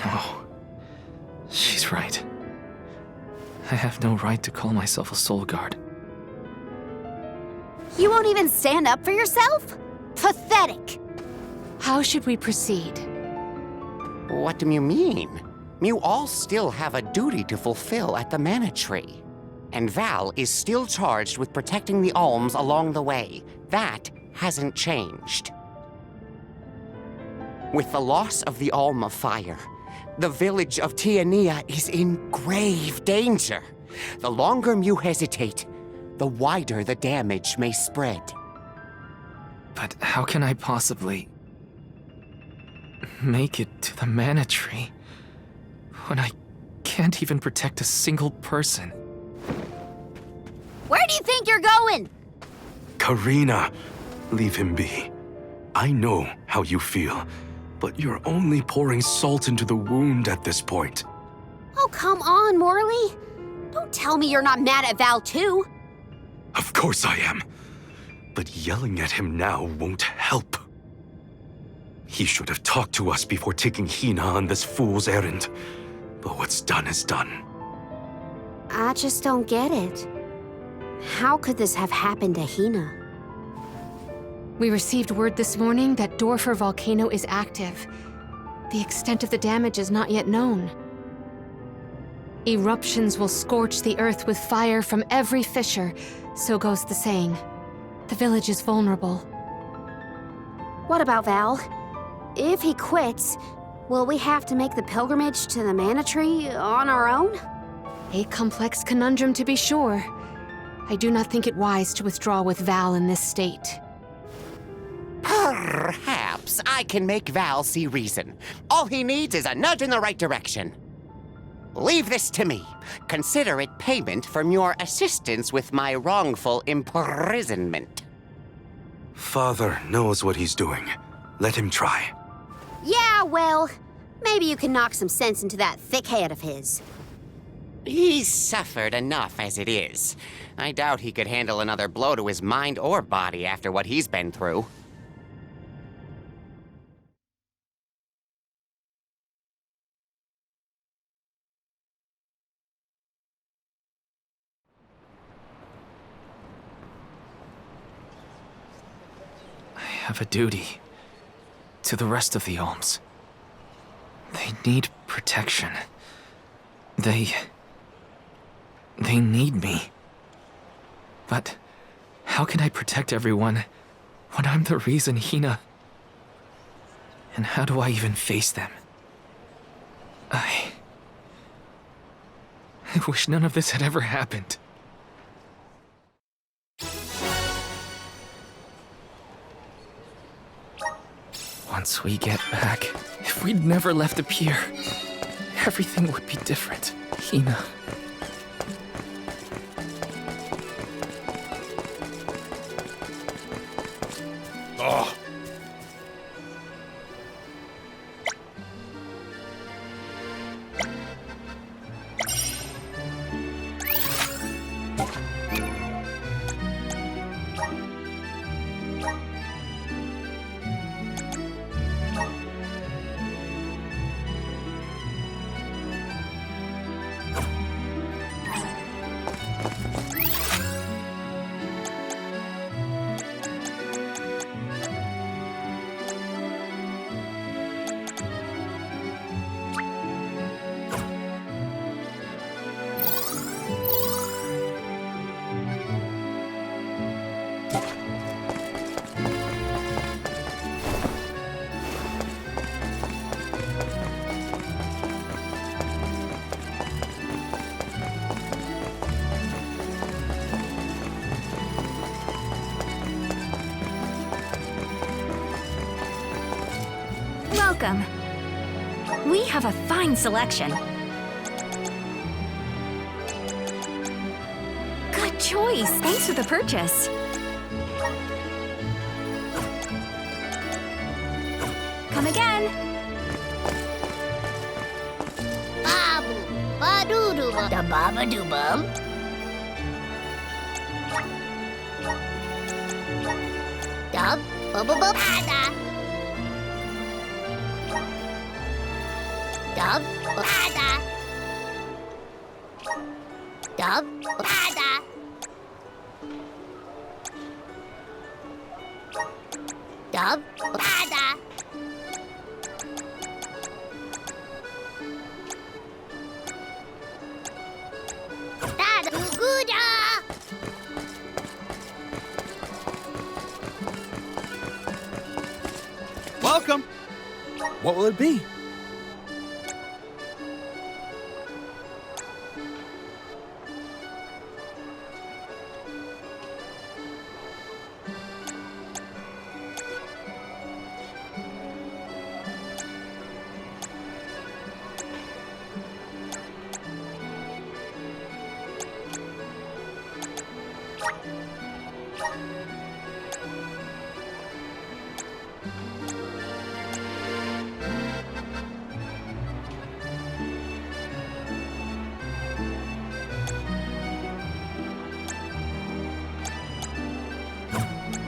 [SPEAKER 4] No. She's right. I have no right to call myself a soul guard.
[SPEAKER 6] You won't even stand up for yourself? Pathetic!
[SPEAKER 2] How should we proceed?
[SPEAKER 8] What do you mean? You all still have a duty to fulfill at the Mana Tree. And Val is still charged with protecting the alms along the way. That hasn't changed. With the loss of the Alm of Fire, the village of Tiania is in grave danger. The longer you hesitate, the wider the damage may spread.
[SPEAKER 4] But how can I possibly make it to the Mana Tree when I can't even protect a single person?
[SPEAKER 6] Where do you think you're going?
[SPEAKER 5] Karina, leave him be. I know how you feel, but you're only pouring salt into the wound at this point.
[SPEAKER 6] Oh, come on, Morley. Don't tell me you're not mad at Val, too.
[SPEAKER 5] Of course I am. But yelling at him now won't help. He should have talked to us before taking Hinna on this fool's errand. But what's done is done.
[SPEAKER 6] I just don't get it. How could this have happened to Hinna?
[SPEAKER 2] We received word this morning that Dorfer volcano is active. The extent of the damage is not yet known. Eruptions will scorch the earth with fire from every fissure, so goes the saying. The village is vulnerable.
[SPEAKER 6] What about Val? If he quits, will we have to make the pilgrimage to the Mana Tree on our own?
[SPEAKER 2] A complex conundrum to be sure. I do not think it wise to withdraw with Val in this state.
[SPEAKER 8] Perhaps I can make Val see reason. All he needs is a nudge in the right direction. Leave this to me. Consider it payment from your assistance with my wrongful imprisonment.
[SPEAKER 5] Father knows what he's doing. Let him try.
[SPEAKER 6] Yeah, well, maybe you can knock some sense into that thick head of his.
[SPEAKER 8] He's suffered enough as it is. I doubt he could handle another blow to his mind or body after what he's been through.
[SPEAKER 4] I have a duty to the rest of the alms. They need protection. They need me. But how can I protect everyone when I'm the reason Hinna... And how do I even face them? I wish none of this had ever happened. Once we get back, if we'd never left the pier, everything would be different. Hinna.
[SPEAKER 5] Oh.
[SPEAKER 7] welcome. We have a fine selection. Good choice. Thanks for the purchase. Come again.
[SPEAKER 9] Babu, ba-doo-doo-bum, da baba-doo-bum. Dub, ba-ba-ba-ba-da. Dub, ba-da. Dub, ba-da. Dub, ba-da. Da-da-goo-da.
[SPEAKER 1] Welcome. What will it be?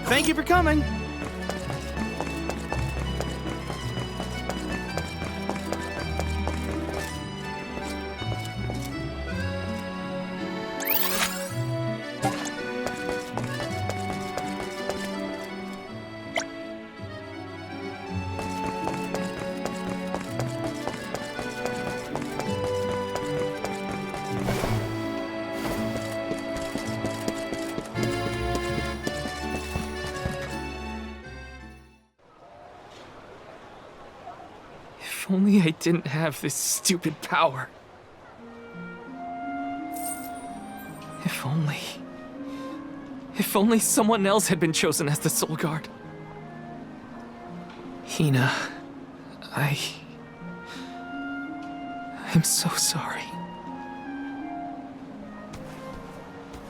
[SPEAKER 1] Thank you for coming.
[SPEAKER 4] If only I didn't have this stupid power. If only... If only someone else had been chosen as the Soul Guard. Hinna, I'm so sorry.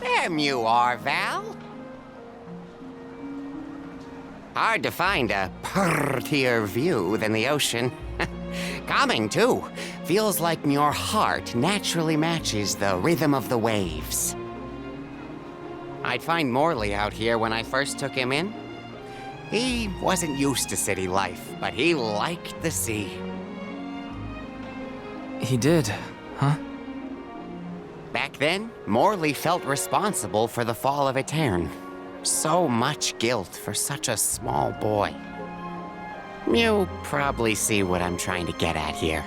[SPEAKER 8] There you are, Val. Hard to find a prettier view than the ocean. Calming, too. Feels like your heart naturally matches the rhythm of the waves. I'd find Morley out here when I first took him in. He wasn't used to city life, but he liked the sea.
[SPEAKER 4] He did, huh?
[SPEAKER 8] Back then, Morley felt responsible for the fall of Etern. So much guilt for such a small boy. You probably see what I'm trying to get at here.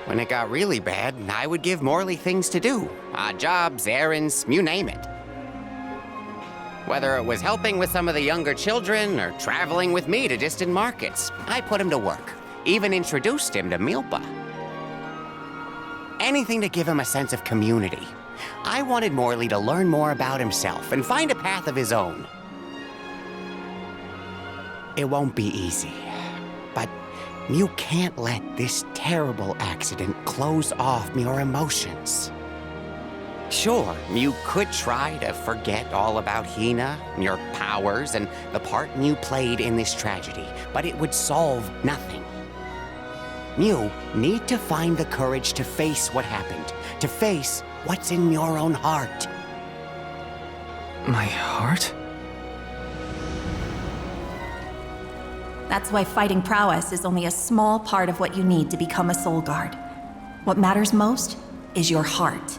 [SPEAKER 8] When it got really bad, I would give Morley things to do. Odd jobs, errands, you name it. Whether it was helping with some of the younger children or traveling with me to distant markets, I put him to work. Even introduced him to Milpa. Anything to give him a sense of community. I wanted Morley to learn more about himself and find a path of his own. It won't be easy, but you can't let this terrible accident close off your emotions. Sure, you could try to forget all about Hinna, your powers, and the part you played in this tragedy, but it would solve nothing. You need to find the courage to face what happened, to face what's in your own heart.
[SPEAKER 4] My heart?
[SPEAKER 12] That's why fighting prowess is only a small part of what you need to become a Soul Guard. What matters most is your heart.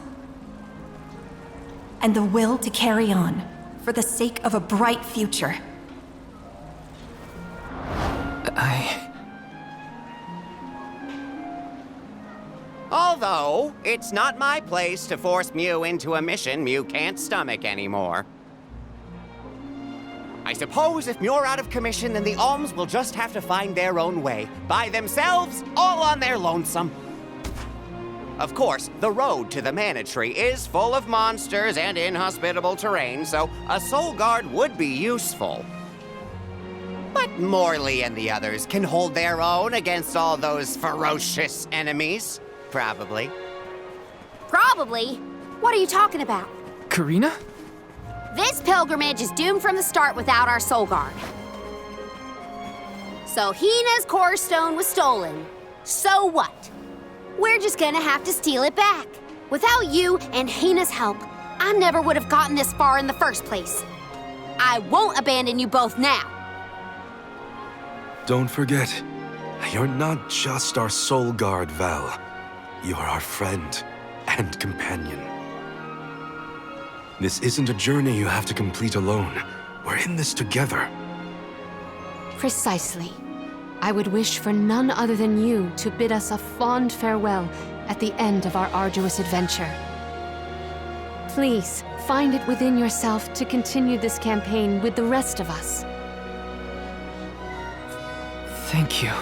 [SPEAKER 12] And the will to carry on, for the sake of a bright future.
[SPEAKER 8] Although, it's not my place to force Mew into a mission Mew can't stomach anymore. I suppose if Mew're out of commission, then the Alms will just have to find their own way, by themselves, all on their lonesome. Of course, the road to the Mana Tree is full of monsters and inhospitable terrain, so a Soul Guard would be useful. But Morley and the others can hold their own against all those ferocious enemies. Probably.
[SPEAKER 6] Probably? What are you talking about?
[SPEAKER 4] Karina?
[SPEAKER 6] This pilgrimage is doomed from the start without our soul guard. So Hinna's core stone was stolen. So what? We're just gonna have to steal it back. Without you and Hinna's help, I never would have gotten this far in the first place. I won't abandon you both now.
[SPEAKER 5] Don't forget, you're not just our soul guard, Val. You're our friend and companion. This isn't a journey you have to complete alone. We're in this together.
[SPEAKER 2] Precisely. I would wish for none other than you to bid us a fond farewell at the end of our arduous adventure. Please, find it within yourself to continue this campaign with the rest of us.
[SPEAKER 4] Thank you.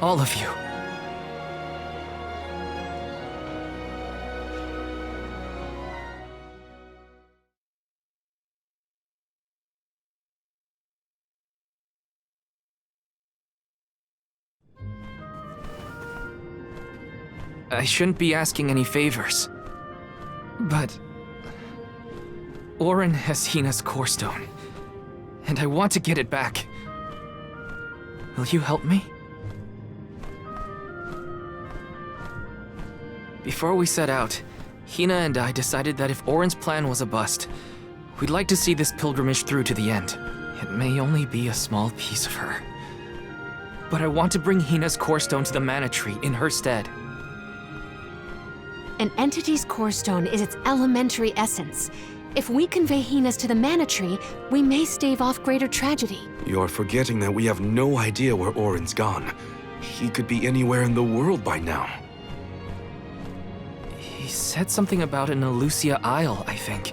[SPEAKER 4] All of you. I shouldn't be asking any favors, but Orin has Hinna's core stone, and I want to get it back. Will you help me? Before we set out, Hinna and I decided that if Orin's plan was a bust, we'd like to see this pilgrimage through to the end. It may only be a small piece of her, but I want to bring Hinna's core stone to the Mana Tree in her stead.
[SPEAKER 2] An entity's core stone is its elementary essence. If we convey Hinna's to the Mana Tree, we may stave off greater tragedy.
[SPEAKER 5] You're forgetting that we have no idea where Orin's gone. He could be anywhere in the world by now.
[SPEAKER 4] He said something about an Elusia Isle, I think.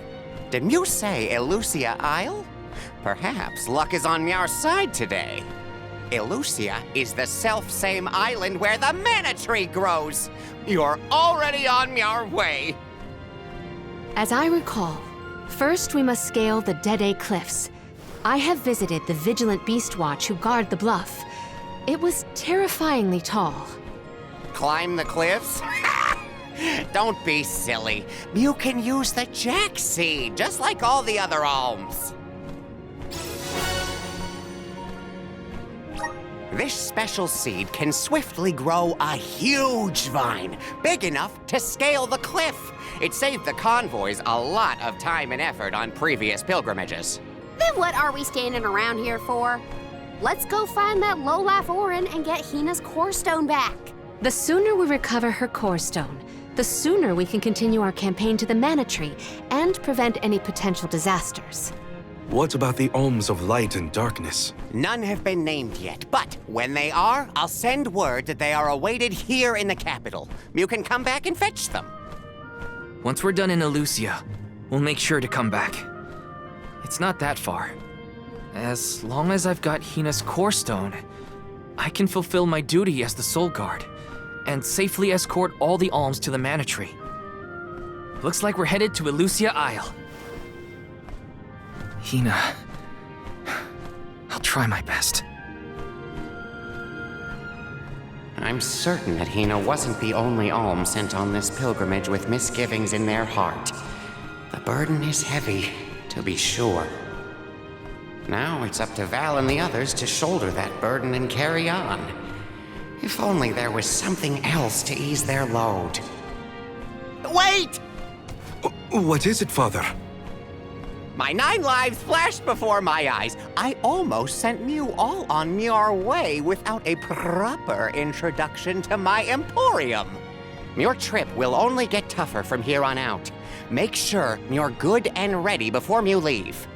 [SPEAKER 8] Didn't you say Elusia Isle? Perhaps luck is on our side today. Elusia is the self-same island where the Mana Tree grows. You're already on your way.
[SPEAKER 2] As I recall, first we must scale the Dead Cliffs. I have visited the Vigilant Beast Watch who guard the bluff. It was terrifyingly tall.
[SPEAKER 8] Climb the cliffs? Don't be silly. You can use the Jack Seed, just like all the other alms. This special seed can swiftly grow a huge vine, big enough to scale the cliff. It saved the convoys a lot of time and effort on previous pilgrimages.
[SPEAKER 6] Then what are we standing around here for? Let's go find that lowlife Orin and get Hinna's core stone back.
[SPEAKER 2] The sooner we recover her core stone, the sooner we can continue our campaign to the Mana Tree and prevent any potential disasters.
[SPEAKER 5] What about the alms of light and darkness?
[SPEAKER 8] None have been named yet, but when they are, I'll send word that they are awaited here in the capital. You can come back and fetch them.
[SPEAKER 4] Once we're done in Elusia, we'll make sure to come back. It's not that far. As long as I've got Hinna's core stone, I can fulfill my duty as the Soul Guard and safely escort all the alms to the Mana Tree. Looks like we're headed to Elusia Isle. Hinna, I'll try my best.
[SPEAKER 8] I'm certain that Hinna wasn't the only alm sent on this pilgrimage with misgivings in their heart. The burden is heavy, to be sure. Now it's up to Val and the others to shoulder that burden and carry on. If only there was something else to ease their load. Wait!
[SPEAKER 5] What is it, Father?
[SPEAKER 8] My 9 lives flashed before my eyes. I almost sent you all on your way without a proper introduction to my emporium. Your trip will only get tougher from here on out. Make sure you're good and ready before you leave.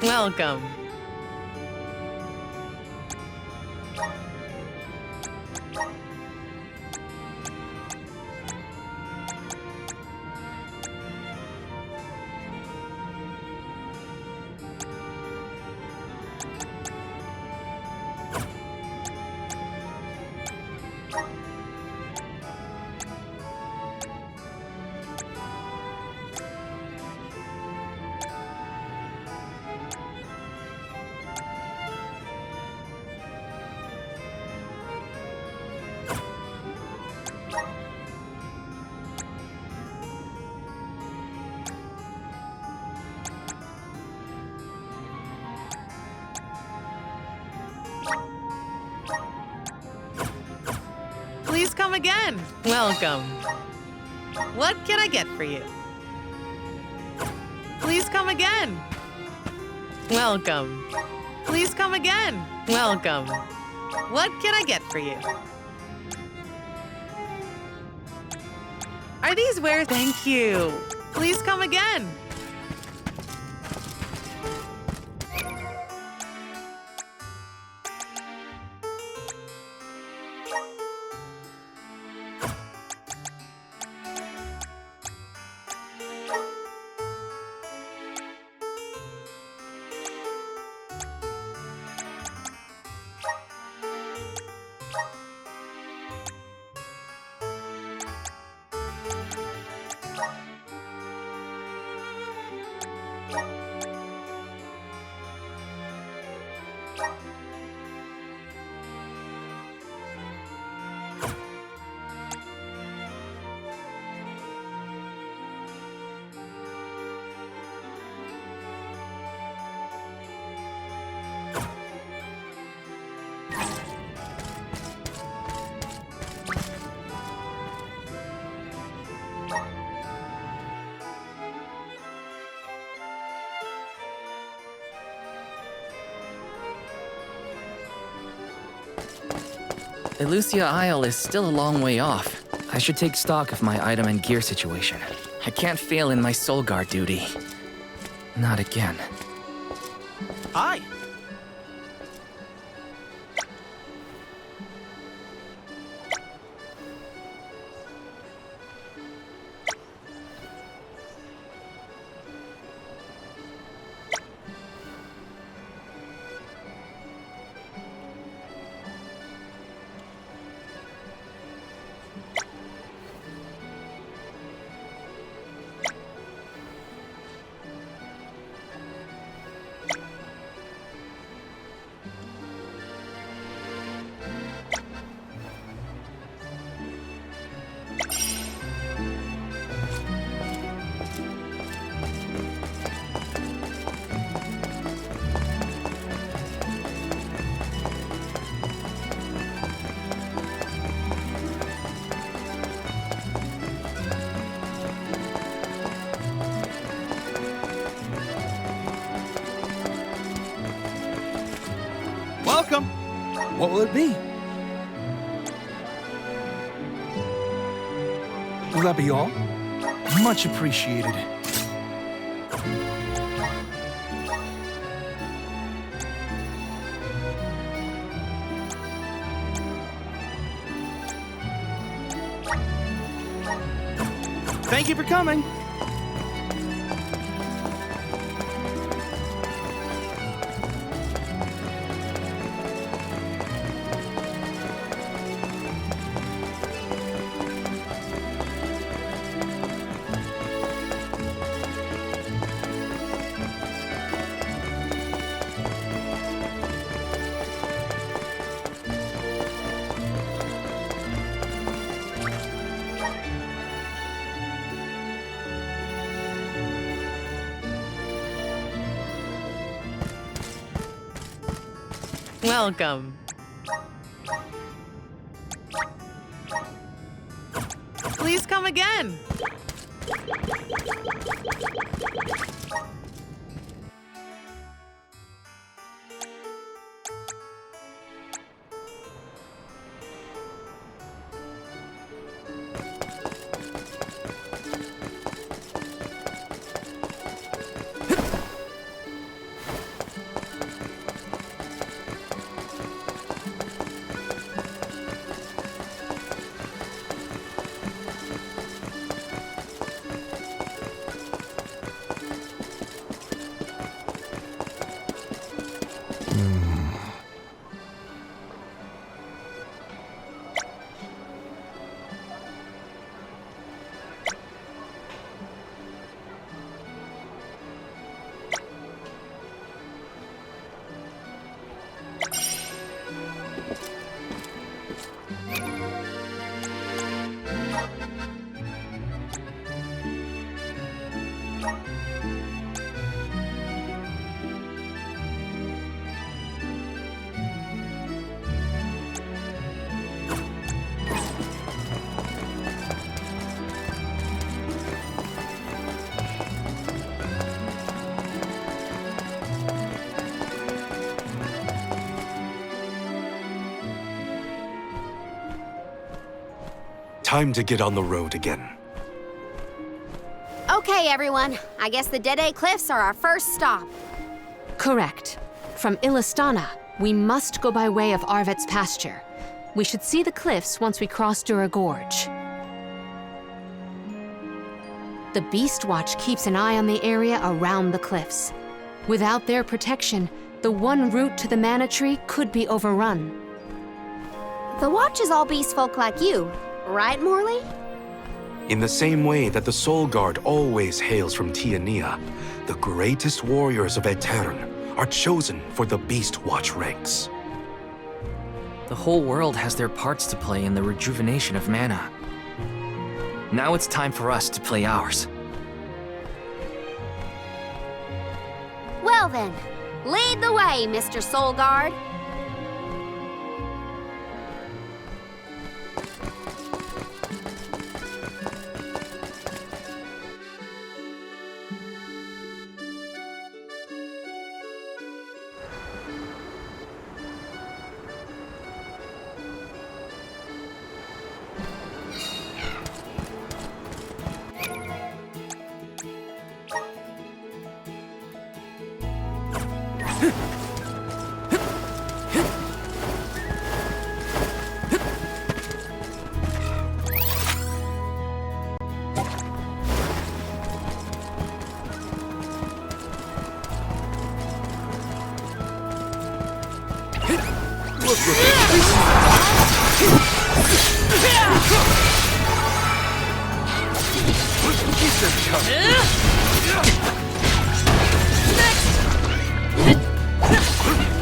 [SPEAKER 13] Welcome. Please come again. Welcome. What can I get for you? Please come again. Welcome. Please come again. Welcome. What can I get for you? Are these where? Thank you. Please come again.
[SPEAKER 4] Elusia Isle is still a long way off. I should take stock of my item and gear situation. I can't fail in my Soul Guard duty. Not again.
[SPEAKER 1] Hi.
[SPEAKER 14] Welcome. What will it be? Will that be all? Much appreciated. Thank you for coming.
[SPEAKER 13] Welcome. Please come again.
[SPEAKER 5] Time to get on the road again.
[SPEAKER 6] Okay, everyone. I guess the Dead Cliffs are our first stop.
[SPEAKER 2] Correct. From Illistana, we must go by way of Arvet's pasture. We should see the cliffs once we cross Dura Gorge. The Beast Watch keeps an eye on the area around the cliffs. Without their protection, the one route to the Mana Tree could be overrun.
[SPEAKER 6] The Watch is all beast folk like you, right, Morley?
[SPEAKER 5] In the same way that the Soul Guard always hails from Tiania, the greatest warriors of Aetern are chosen for the Beast Watch ranks.
[SPEAKER 4] The whole world has their parts to play in the rejuvenation of mana. Now it's time for us to play ours.
[SPEAKER 6] Well then, lead the way, Mr. Soul Guard.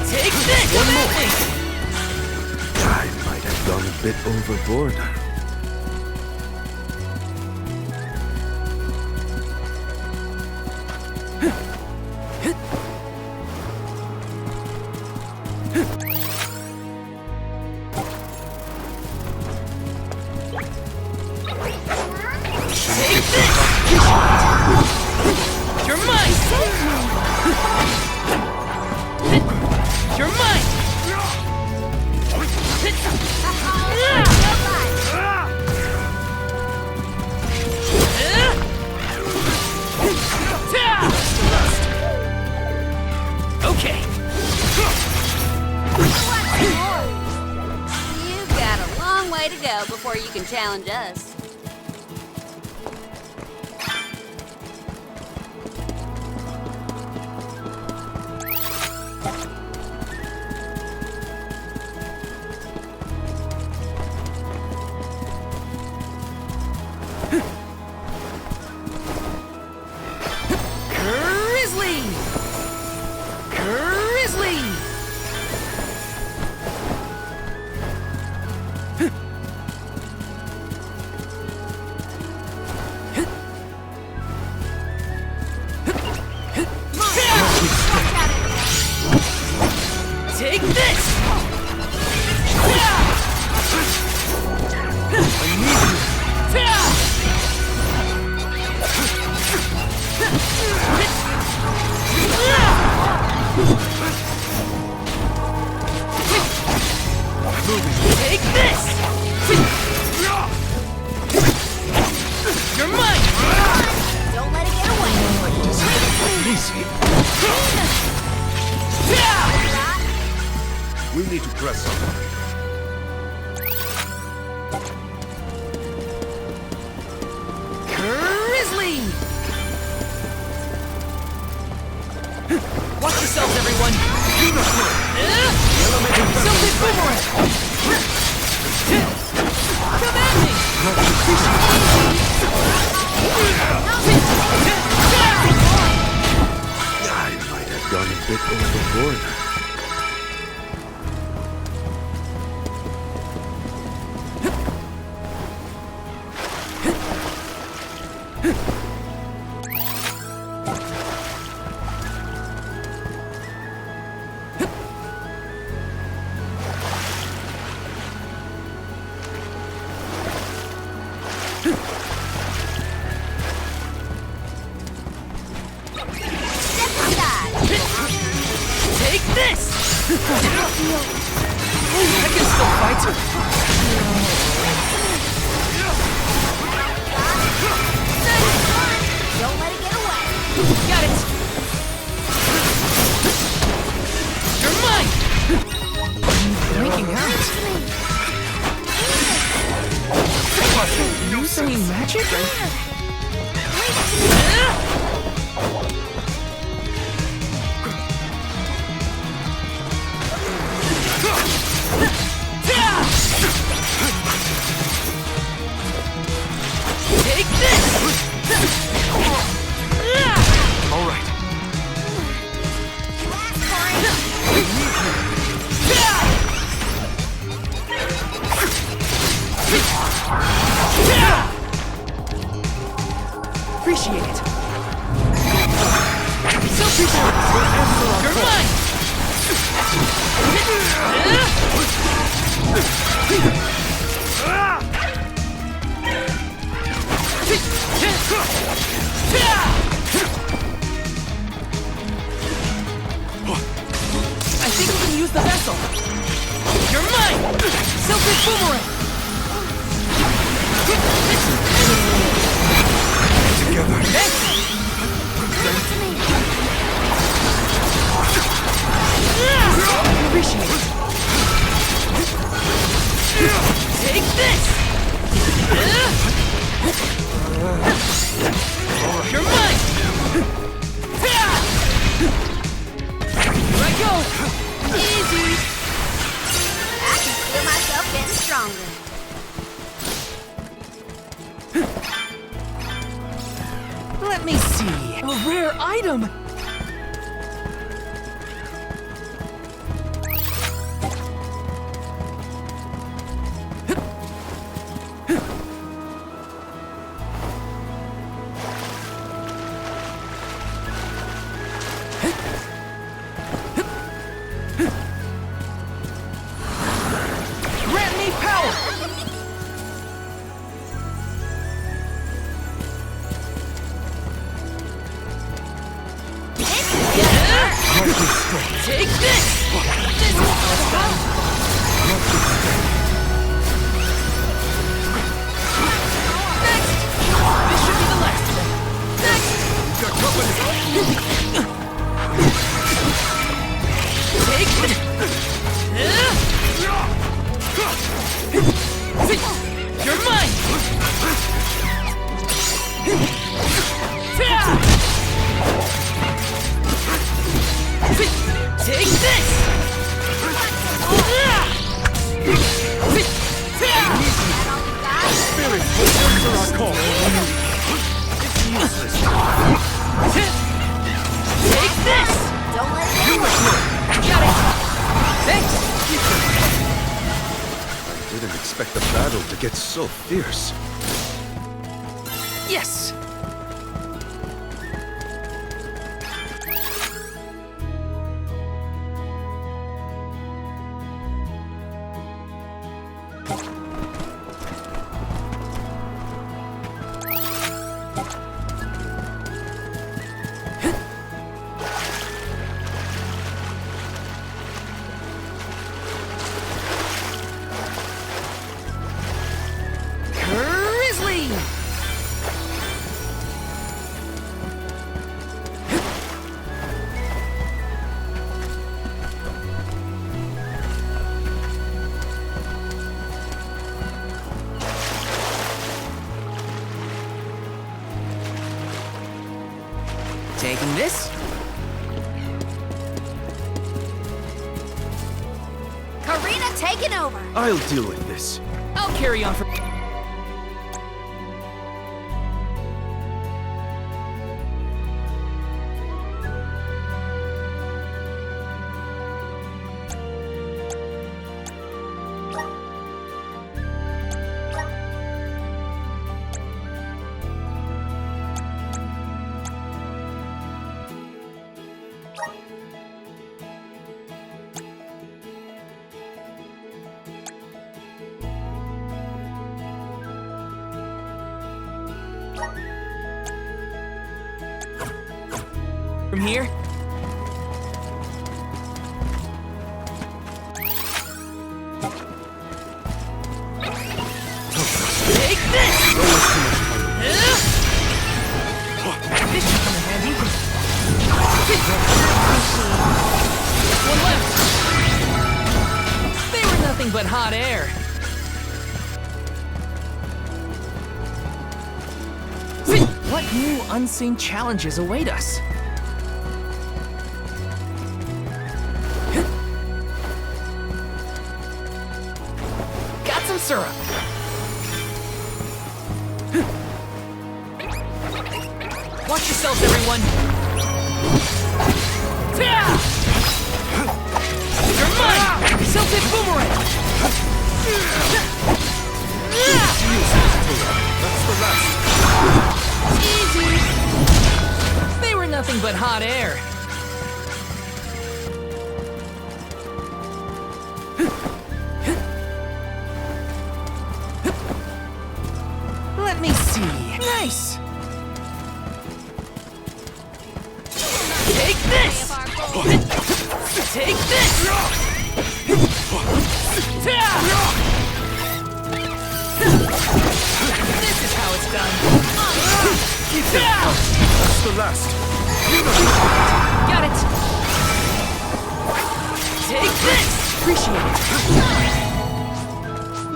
[SPEAKER 11] Take this!
[SPEAKER 5] One more. I might have gone a bit overboard.
[SPEAKER 11] You're mine! You're mine! Okay.
[SPEAKER 6] You've got a long way to go before you can challenge us.
[SPEAKER 11] Take this! Take this! You're mine!
[SPEAKER 6] Don't let it get away.
[SPEAKER 14] Easy. We need to press on.
[SPEAKER 11] Grizzly! Watch yourselves, everyone! Celtic boomerang! Come at me!
[SPEAKER 5] I might have gone a bit overboard.
[SPEAKER 11] Take this! I can still fight.
[SPEAKER 14] freaking out. What? You saying magic?
[SPEAKER 11] Take this!
[SPEAKER 14] All right.
[SPEAKER 11] Appreciate it. So prepared. You're mine! I think we can use the vessel. You're mine! Silver boomerang!
[SPEAKER 5] Together.
[SPEAKER 11] Appreciate it. Take this! You're mine! Here I go! Easy!
[SPEAKER 6] I can feel myself getting stronger.
[SPEAKER 11] Let me see. A rare item! Grant me power! Take this! This is awesome! Next! This should be the last of them. Next!
[SPEAKER 5] Got company.
[SPEAKER 11] Take this! You're mine! Take this!
[SPEAKER 5] Spirit, answer our call.
[SPEAKER 11] It's useless. Take this!
[SPEAKER 6] Don't let it get away.
[SPEAKER 11] Got it! Thanks!
[SPEAKER 5] I didn't expect the battle to get so fierce.
[SPEAKER 11] Yes! Taking this?
[SPEAKER 6] Karina taking over.
[SPEAKER 5] I'll deal with this.
[SPEAKER 11] I'll carry on for... From here? Take this! This should come in handy. One left. They were nothing.
[SPEAKER 4] nothing but hot air. What new unseen challenges await us? Got some syrup. Watch yourselves, everyone. You're mine! Celtic boomerang!
[SPEAKER 14] That's the last.
[SPEAKER 4] Easy! They were nothing but hot air. Let me see. Nice! Take this! Take this! This is how it's done.
[SPEAKER 14] That's the last.
[SPEAKER 4] Got it! Take this! Appreciate it.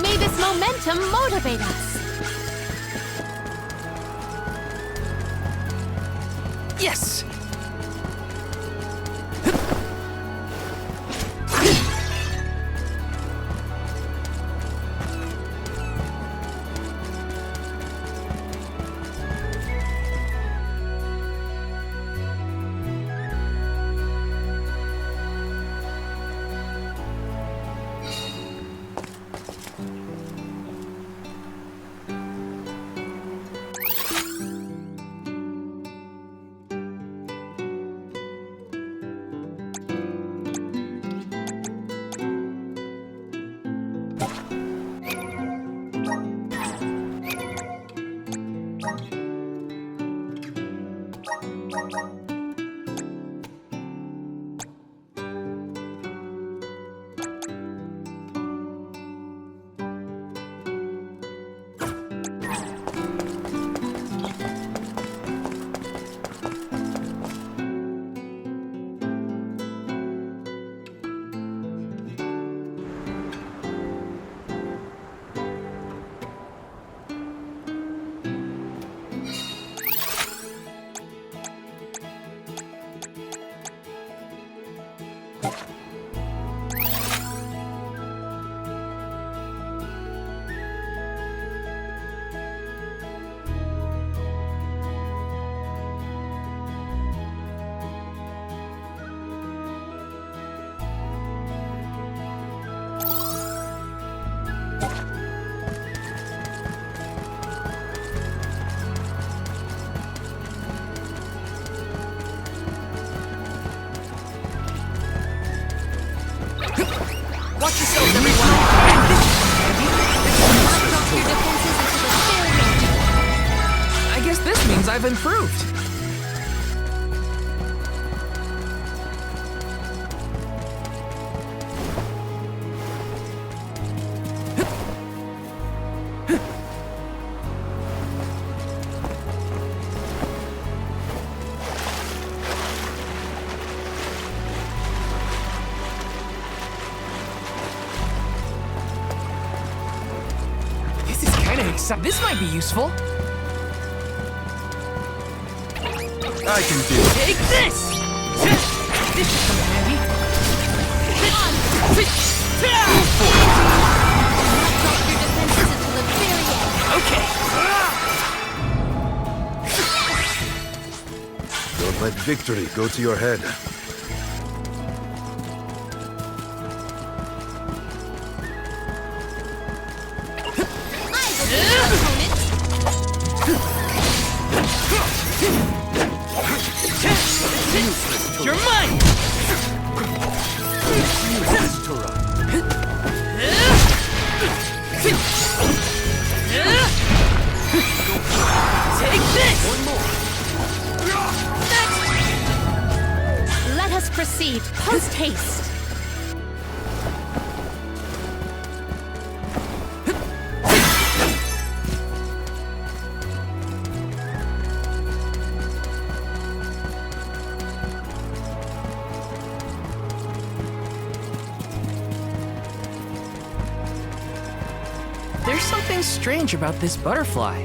[SPEAKER 2] May this momentum motivate us.
[SPEAKER 4] Yes! Watch yourselves, everyone! I guess this means I've improved. This might be useful.
[SPEAKER 14] I can do it.
[SPEAKER 4] Take this! This should come in handy.
[SPEAKER 14] Okay. Don't let victory go to your head.
[SPEAKER 4] You're mine! Take this! One more.
[SPEAKER 2] Let us proceed post-haste.
[SPEAKER 4] There's something strange about this butterfly.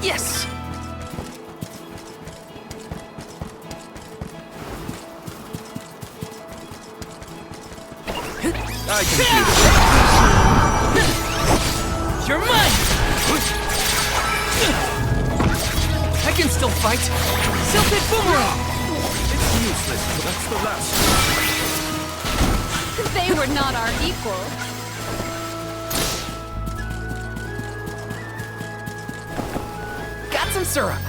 [SPEAKER 4] Yes!
[SPEAKER 14] I can do this.
[SPEAKER 4] You're mine! I can still fight! Silphid Boomerang!
[SPEAKER 14] It's useless, but that's the last.
[SPEAKER 2] They were not our equal.
[SPEAKER 4] Got some syrup!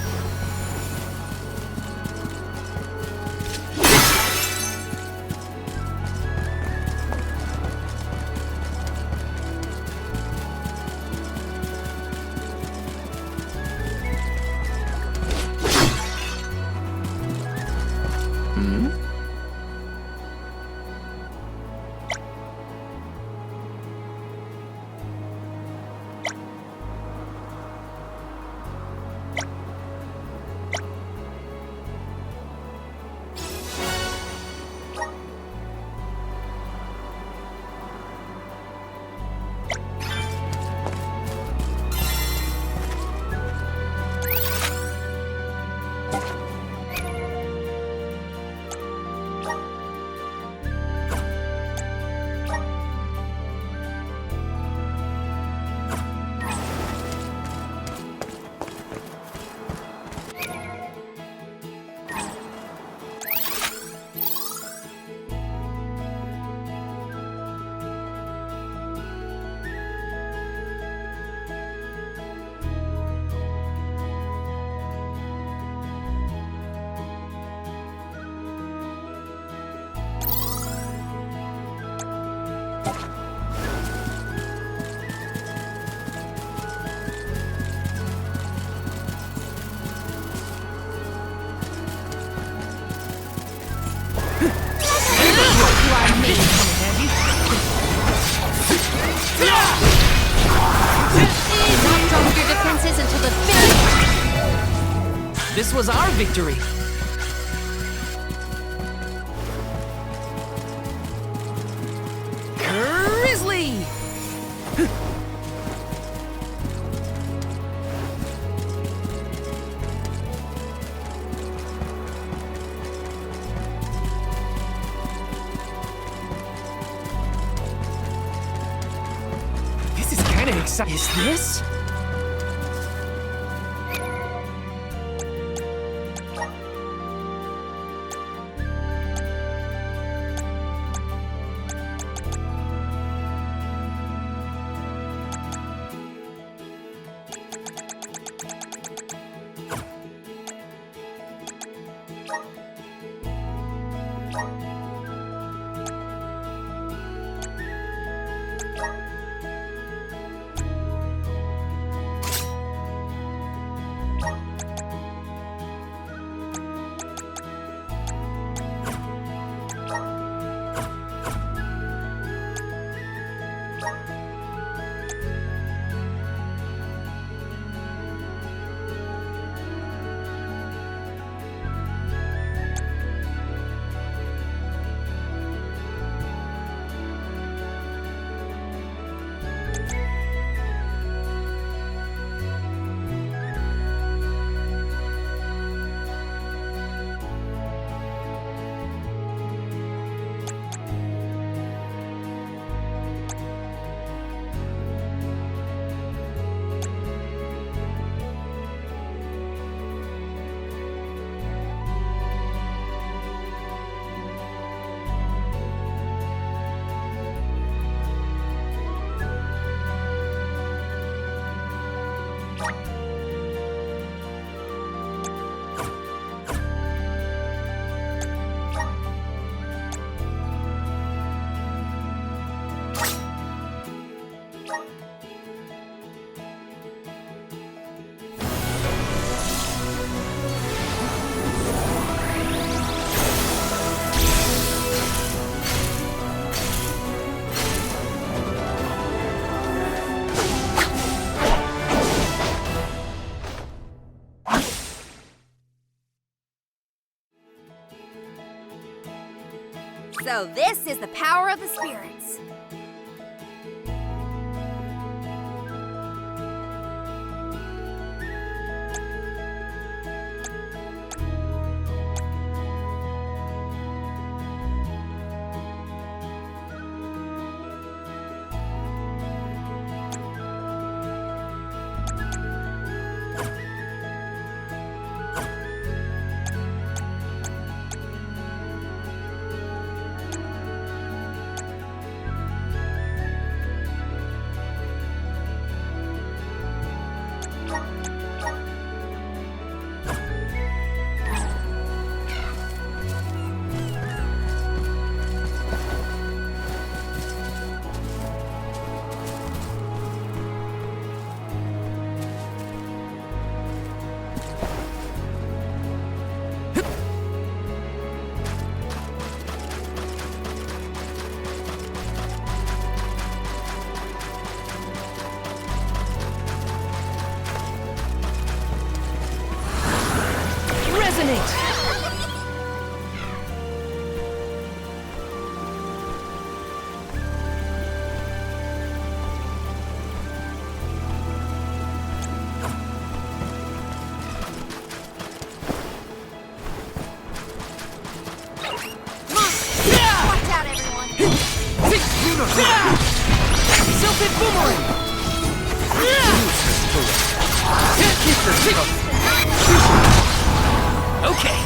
[SPEAKER 4] This was our victory! Grizzly! This is kinda exciting. Is this?
[SPEAKER 6] So this is the power of the spirits.
[SPEAKER 2] Silted boomerang!
[SPEAKER 14] Can't keep this up.
[SPEAKER 1] Okay.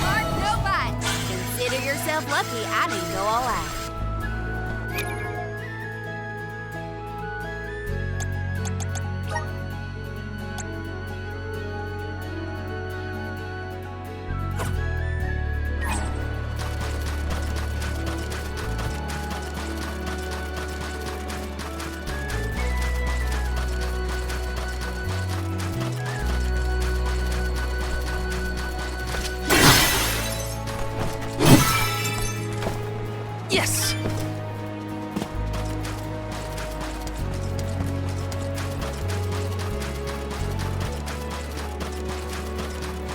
[SPEAKER 6] Mark, no bites. Consider yourself lucky I didn't go all out.
[SPEAKER 4] Yes!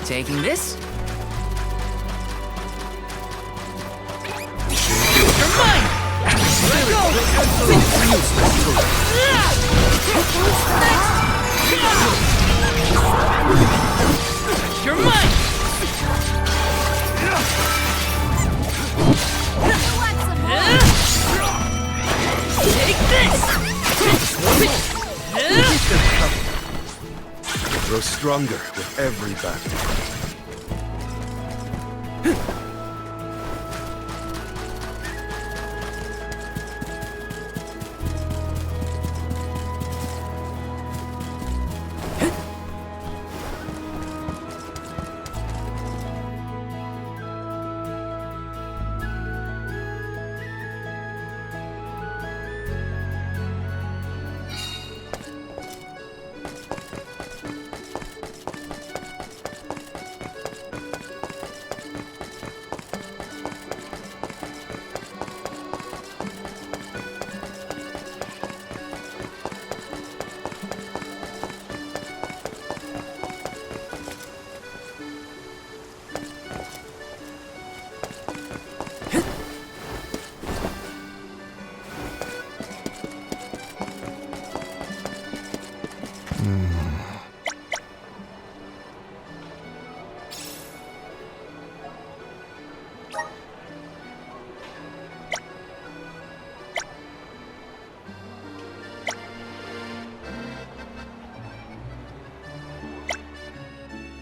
[SPEAKER 4] Taking this. You're mine! Let's go! You're mine! Take this!
[SPEAKER 14] Grow stronger with every battle.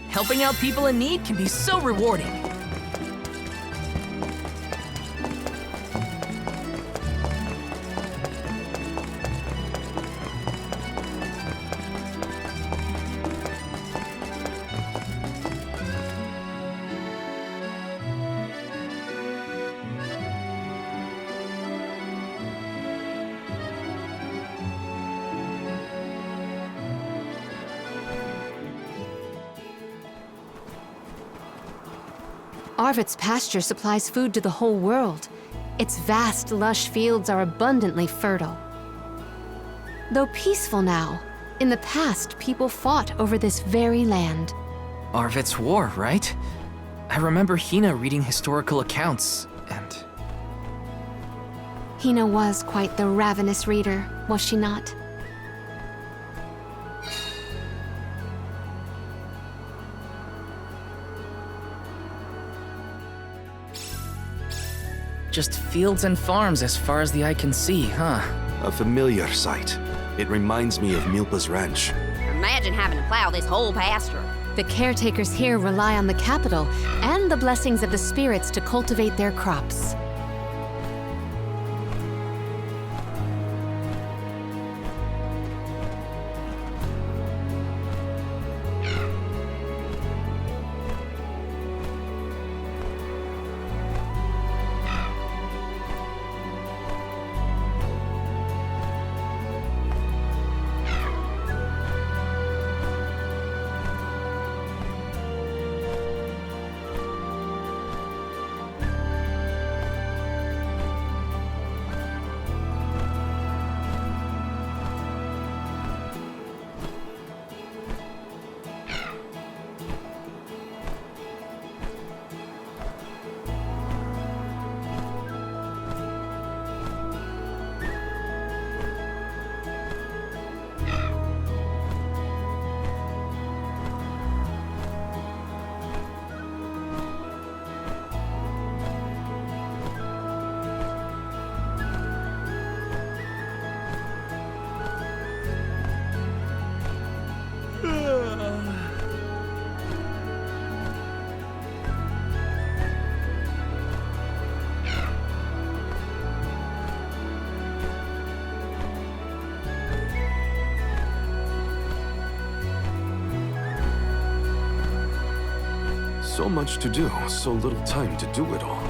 [SPEAKER 4] Helping out people in need can be so rewarding.
[SPEAKER 2] Arvid's pasture supplies food to the whole world. Its vast, lush fields are abundantly fertile. Though peaceful now, in the past people fought over this very land.
[SPEAKER 4] Arvid's war, right? I remember Hinna reading historical accounts, and...
[SPEAKER 2] Hinna was quite the ravenous reader, was she not?
[SPEAKER 4] Just fields and farms as far as the eye can see, huh?
[SPEAKER 5] A familiar sight. It reminds me of Milpa's ranch.
[SPEAKER 6] Imagine having to plow this whole pasture.
[SPEAKER 2] The caretakers here rely on the capital and the blessings of the spirits to cultivate their crops.
[SPEAKER 5] So much to do, so little time to do it all.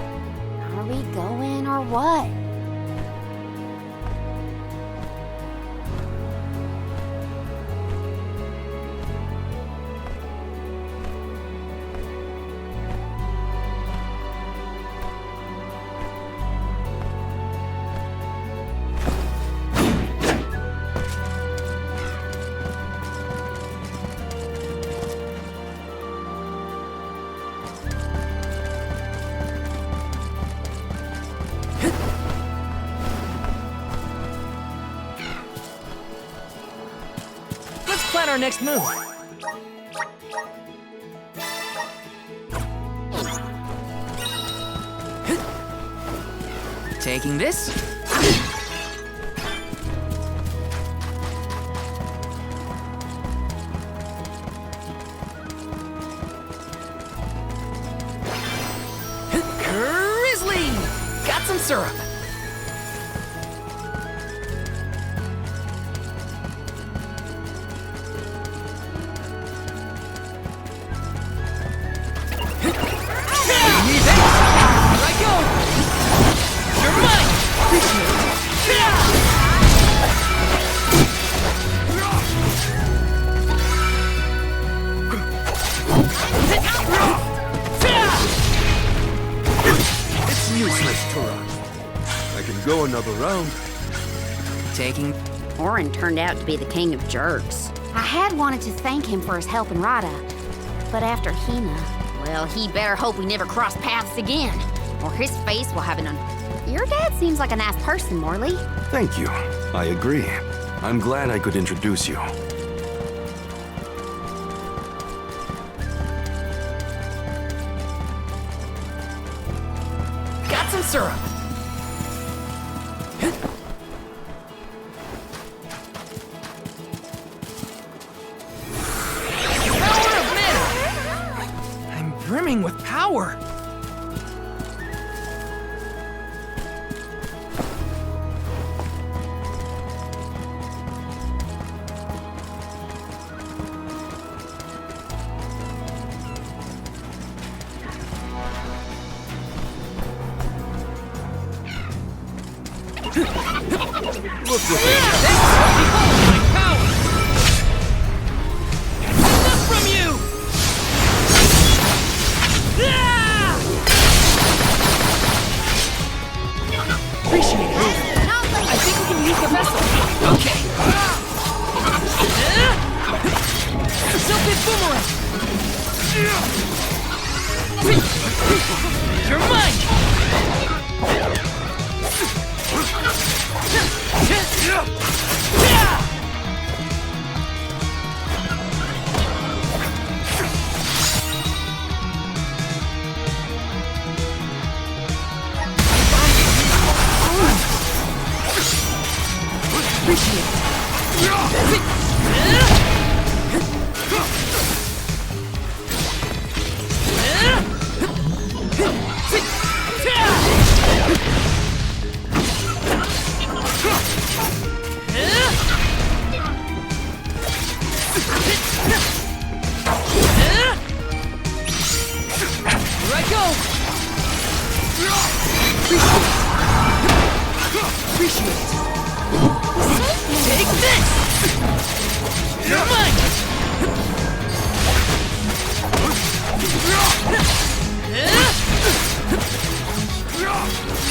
[SPEAKER 6] Are we going or what?
[SPEAKER 4] Plan our next move. Taking this. Grizzly! Got some syrup.
[SPEAKER 5] Go another round.
[SPEAKER 4] Taking...
[SPEAKER 6] Orin turned out to be the king of jerks. I had wanted to thank him for his help in Rada, but after Hinna, well, he better hope we never cross paths again, or his face will have an Your dad seems like a nice person, Morley.
[SPEAKER 5] Thank you. I agree. I'm glad I could introduce you.
[SPEAKER 4] Got some syrup. Brimming with power.
[SPEAKER 5] Look with me.
[SPEAKER 4] Behold my power. Enough from you. Appreciate it. I think we can use the vessel. Okay. Silpid boomerang. You're mine!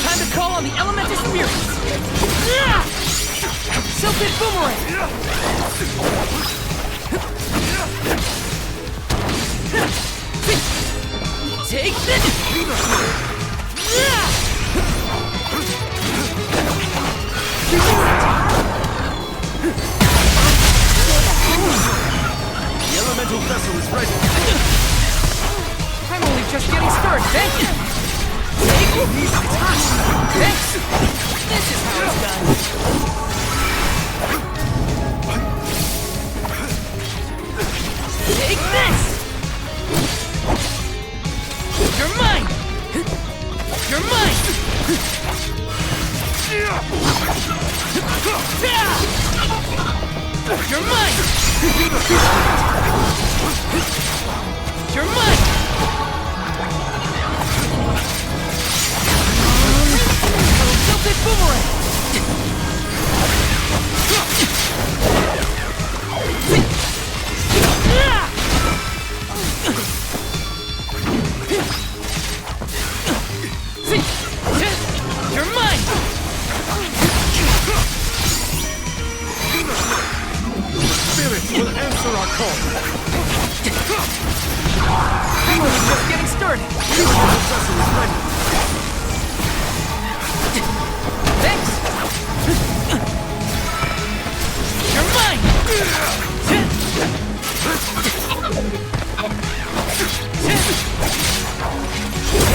[SPEAKER 4] Time to call on the elemental spirits! Silted boomerang! Take this!
[SPEAKER 14] The elemental vessel is ready.
[SPEAKER 4] I'm only just getting started, thank you! Take these attacks! Thanks! This is how it's done! Take this! You're mine! You're mine! You're mine! You're mine! Tilted boomerang! You're mine!
[SPEAKER 14] Spirits will answer our call.
[SPEAKER 4] I'm only just getting started.
[SPEAKER 14] The elemental vessel is ready.
[SPEAKER 4] Thanks! You're mine!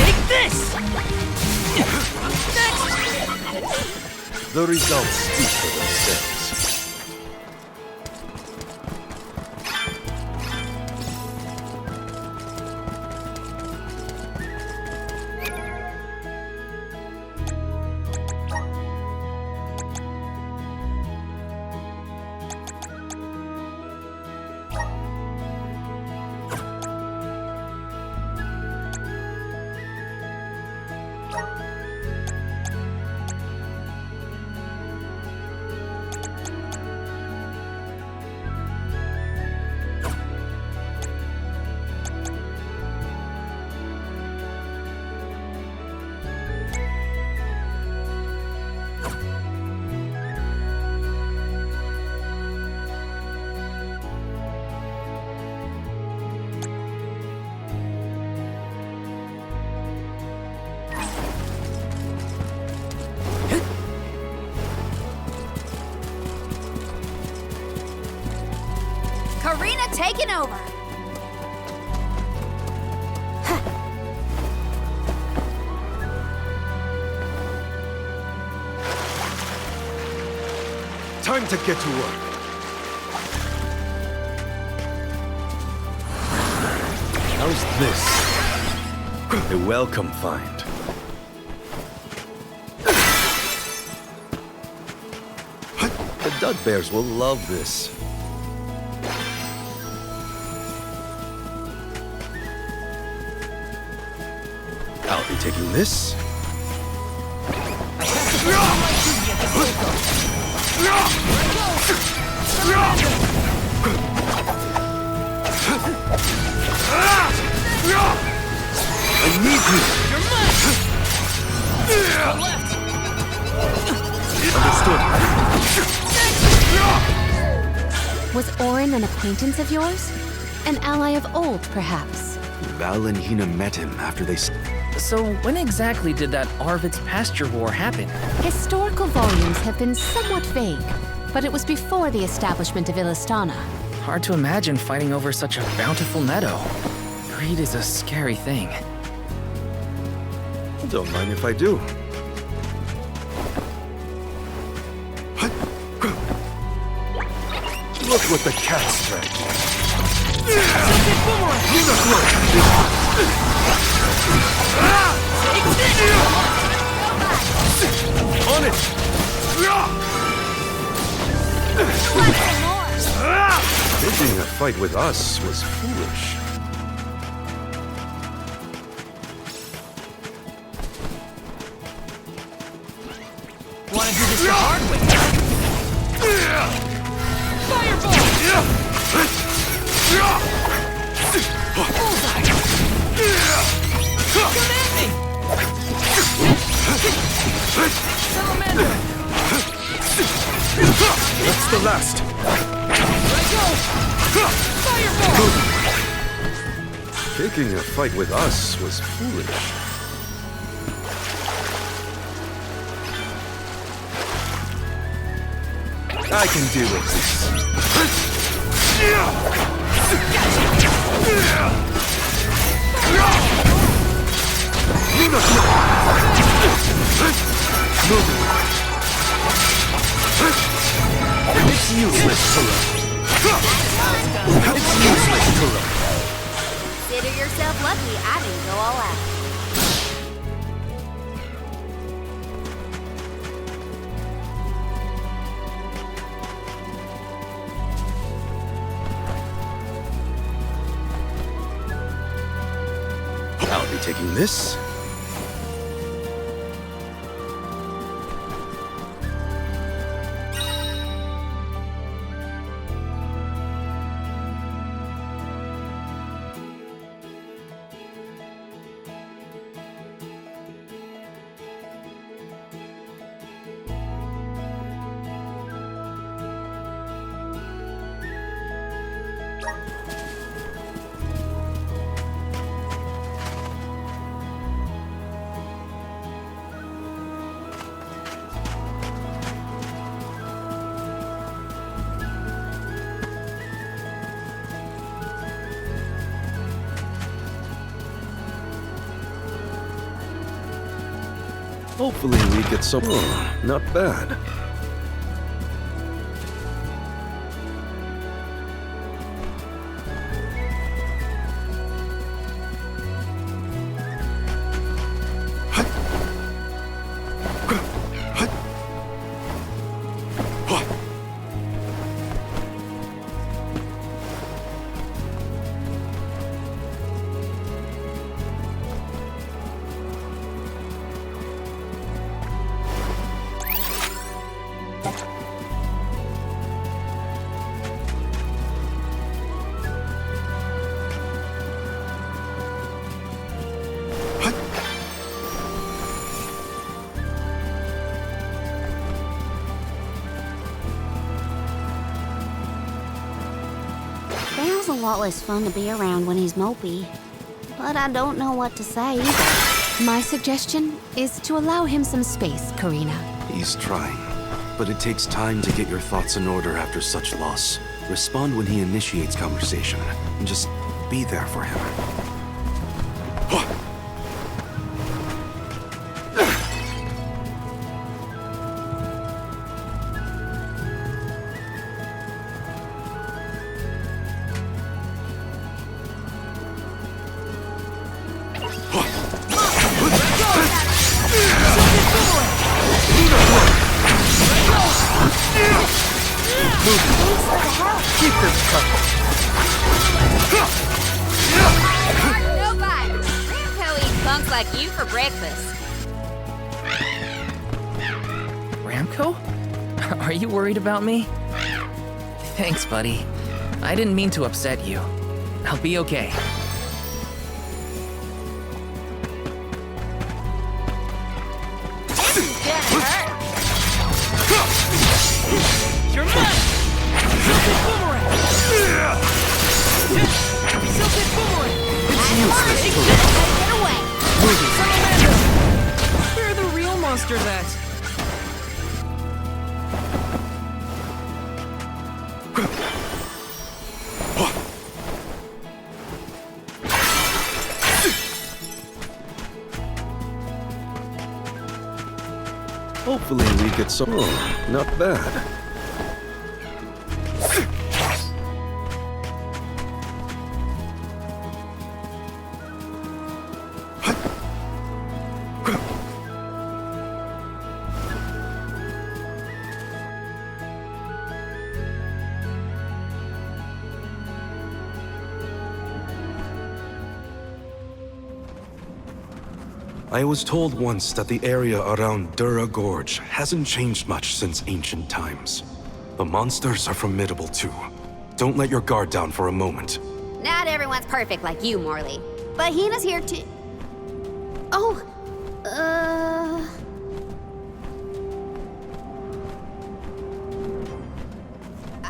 [SPEAKER 4] Take this! Next!
[SPEAKER 14] The results speak for themselves.
[SPEAKER 6] Karina taking over.
[SPEAKER 14] Time to get to work. How's this? A welcome find. The Dugbears will love this. I'll be taking this. I need you.
[SPEAKER 4] You're mine! Left!
[SPEAKER 14] Understood.
[SPEAKER 2] Was Orin an acquaintance of yours? An ally of old, perhaps?
[SPEAKER 5] Val and Hinna met him after they...
[SPEAKER 4] So when exactly did that Arvid's pasture war happen?
[SPEAKER 2] Historical volumes have been somewhat vague, but it was before the establishment of Illistana.
[SPEAKER 4] Hard to imagine fighting over such a bountiful meadow. Greed is a scary thing.
[SPEAKER 5] Don't mind if I do. Look what the cat's dragged. On it! Taking a fight with us was foolish.
[SPEAKER 1] Wanna do this the hard way? Fireball! Bullseye! Come at me! Salamander!
[SPEAKER 5] That's the last.
[SPEAKER 1] Let go! Fireball!
[SPEAKER 5] Taking a fight with us was foolish. I can do it. It's useless to run. It's useless to run.
[SPEAKER 6] Consider yourself lucky I didn't go all out.
[SPEAKER 5] I'll be taking this. Hopefully we get some... Oh, not bad.
[SPEAKER 6] Val's a lot less fun to be around when he's mopey. But I don't know what to say either.
[SPEAKER 2] My suggestion is to allow him some space, Karina.
[SPEAKER 5] He's trying, but it takes time to get your thoughts in order after such loss. Respond when he initiates conversation, and just be there for him.
[SPEAKER 6] Keep this coming. Nobody. Ramco eats punks like you for breakfast.
[SPEAKER 4] Ramco? Are you worried about me? Thanks, buddy. I didn't mean to upset you. I'll be okay.
[SPEAKER 6] This is gonna hurt.
[SPEAKER 1] You're mine! Silted boomerang! Silted boomerang!
[SPEAKER 6] It's you.
[SPEAKER 14] useless to
[SPEAKER 6] Get away!
[SPEAKER 4] Where are the real monsters at?
[SPEAKER 14] Hopefully we get some. Oh, not bad.
[SPEAKER 5] I was told once that the area around Dura Gorge hasn't changed much since ancient times. The monsters are formidable too. Don't let your guard down for a moment.
[SPEAKER 6] Not everyone's perfect like you, Morley. But Hinna's here too. Oh,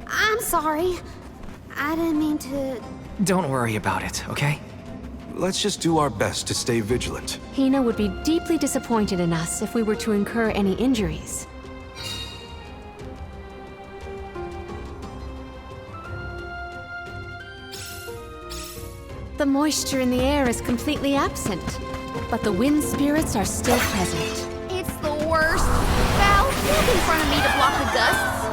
[SPEAKER 6] I'm sorry. I didn't mean to...
[SPEAKER 4] Don't worry about it, okay?
[SPEAKER 5] Let's just do our best to stay vigilant.
[SPEAKER 2] Hinna would be deeply disappointed in us if we were to incur any injuries. The moisture in the air is completely absent, but the wind spirits are still present.
[SPEAKER 6] It's the worst. Val, walk in front of me to block the gusts.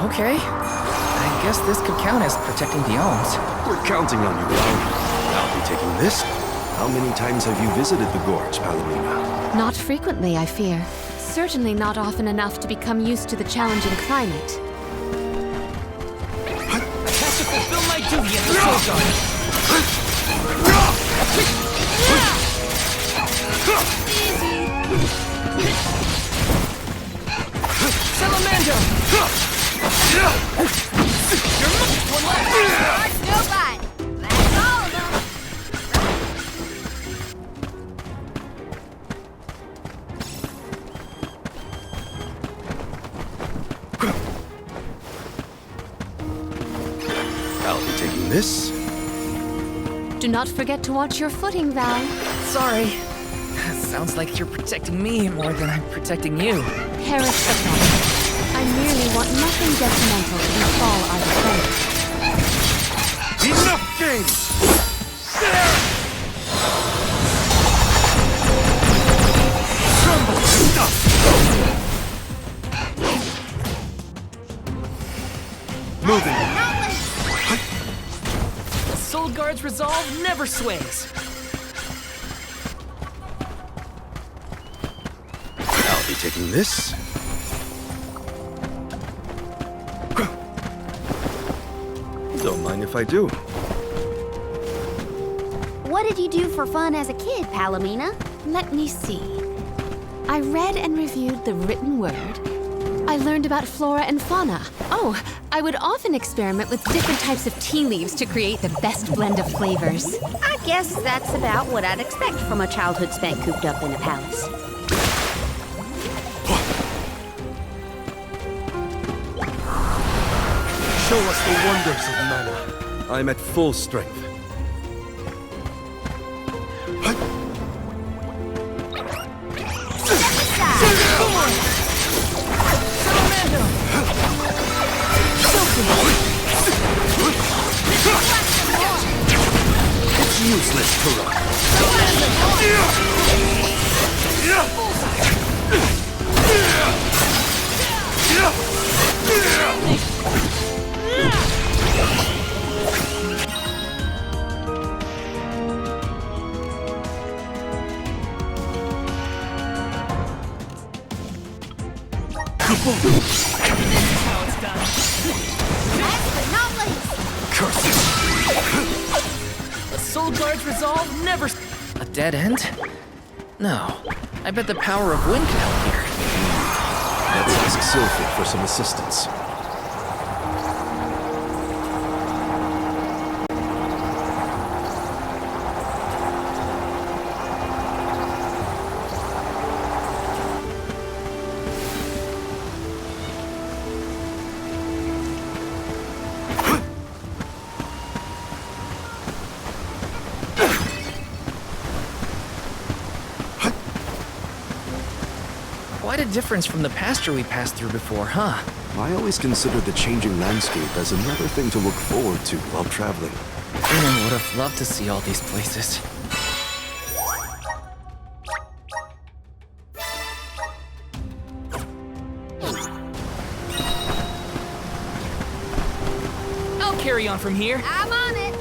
[SPEAKER 4] Okay. I guess this could count as protecting the elms.
[SPEAKER 5] We're counting on you, Val. I'll be taking this. How many times have you visited the gorge, Palomina?
[SPEAKER 2] Not frequently, I fear. Certainly not often enough to become used to the challenging climate.
[SPEAKER 4] I have to fulfill my duty as a soul Salamander!
[SPEAKER 6] No fun. That's all of them.
[SPEAKER 5] I'll be taking this.
[SPEAKER 2] Do not forget to watch your footing, Val.
[SPEAKER 4] Sorry. Sounds like you're protecting me more than I'm protecting you.
[SPEAKER 2] Perish the thought. I merely want nothing detrimental to befall our defenders.
[SPEAKER 5] Enough games!
[SPEAKER 14] Moving.
[SPEAKER 4] The Soul Guard's resolve never sways.
[SPEAKER 5] I'll be taking this.
[SPEAKER 14] Don't mind if I do.
[SPEAKER 6] What did you do for fun as a kid, Palomina?
[SPEAKER 2] Let me see. I read and reviewed the written word. I learned about flora and fauna. Oh, I would often experiment with different types of tea leaves to create the best blend of flavors.
[SPEAKER 6] I guess that's about what I'd expect from a childhood spent cooped up in a palace.
[SPEAKER 14] Show us the wonders of mana. I'm at full strength.
[SPEAKER 5] It's useless to run.
[SPEAKER 4] The Soul Guard's resolve never... A dead end? No. I bet the power of wind can help here.
[SPEAKER 14] Let's ask Sylphid for some assistance.
[SPEAKER 4] quite a difference from the pasture we passed through before, huh?
[SPEAKER 15] I always considered the changing landscape as another thing to look forward to while traveling.
[SPEAKER 4] Hinna would have loved to see all these places.
[SPEAKER 1] I'll carry on from here.
[SPEAKER 6] I'm on it.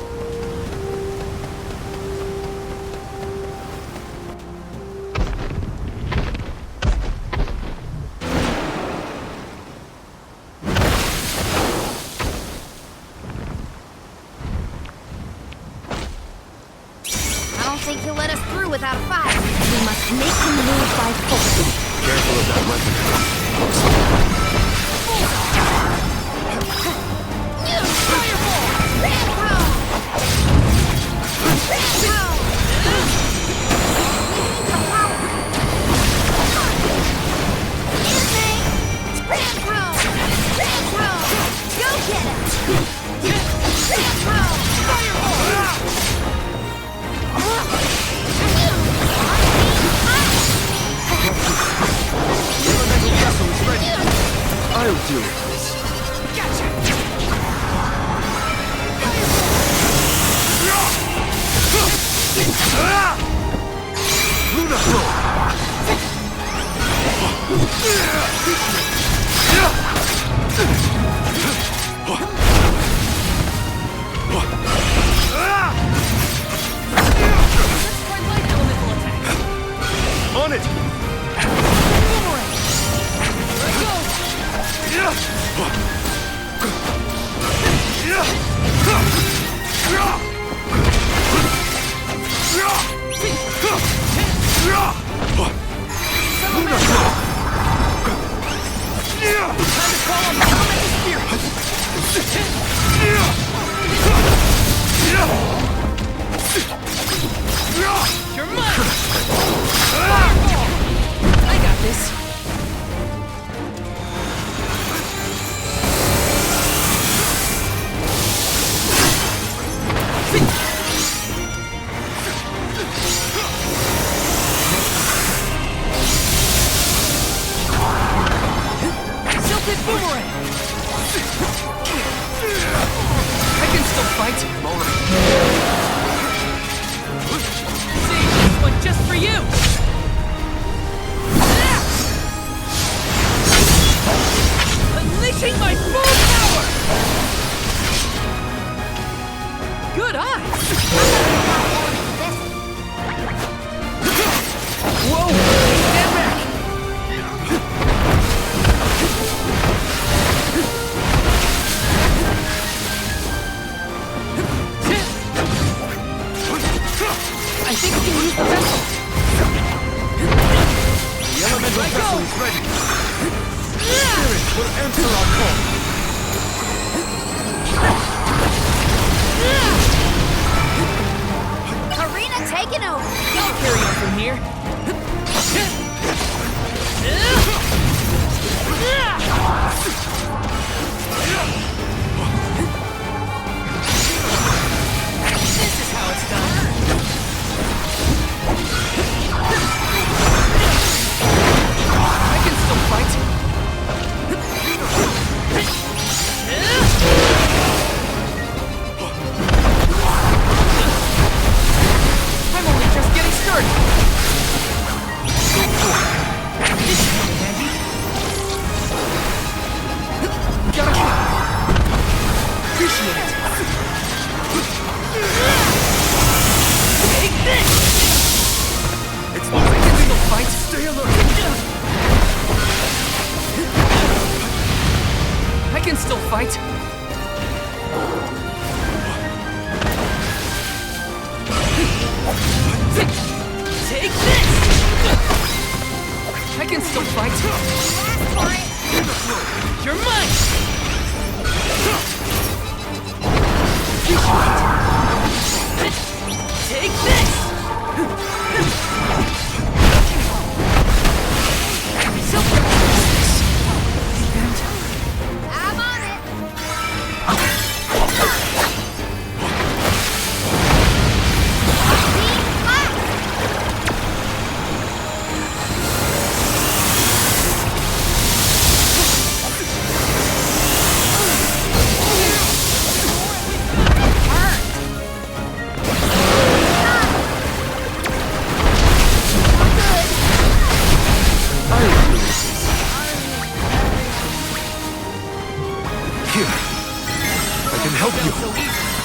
[SPEAKER 6] I don't think he'll let us through without a fight.
[SPEAKER 2] We must make him move by force.
[SPEAKER 15] Careful of that weapon. I'll do it. Luna on it!
[SPEAKER 1] You're mine! I got this. Silted boomerang! I can still fight. Save this one just for you! Unleashing my full power! Good eye! Whoa! Stand back! I think we can use the vessel.
[SPEAKER 15] The elemental vessel is ready. Spirit will answer our call.
[SPEAKER 6] Arena taking over.
[SPEAKER 1] I'll carry on from here. This is how it's done. I can still fight. I'm only just getting started. This is coming handy. Got a shot. Appreciate it. Take this!
[SPEAKER 15] It's
[SPEAKER 1] I can still fight.
[SPEAKER 15] Stay alert.
[SPEAKER 1] I can still fight. Take this! I can still fight. You're mine! Take this!
[SPEAKER 6] I'm on it.
[SPEAKER 15] help you.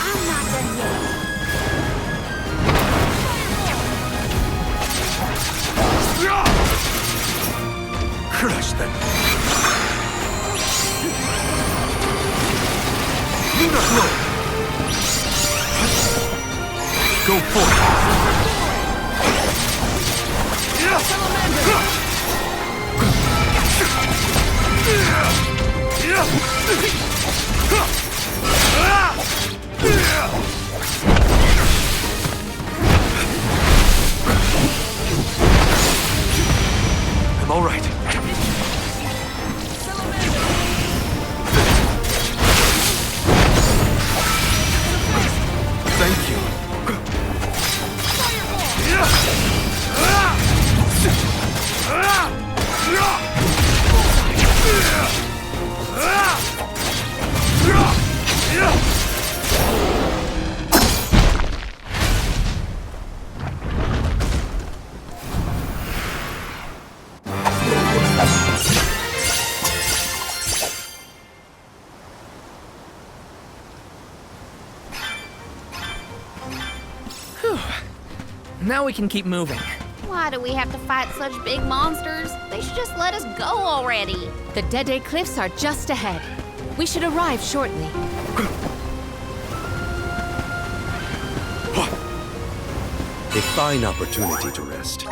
[SPEAKER 6] I'm not done yet.
[SPEAKER 15] Crush them. Hinna blow. Go for I'm all right. Thank you.
[SPEAKER 4] Now we can keep moving.
[SPEAKER 6] Why do we have to fight such big monsters? They should just let us go already.
[SPEAKER 2] The Dede Cliffs are just ahead. We should arrive shortly.
[SPEAKER 15] A fine opportunity to rest.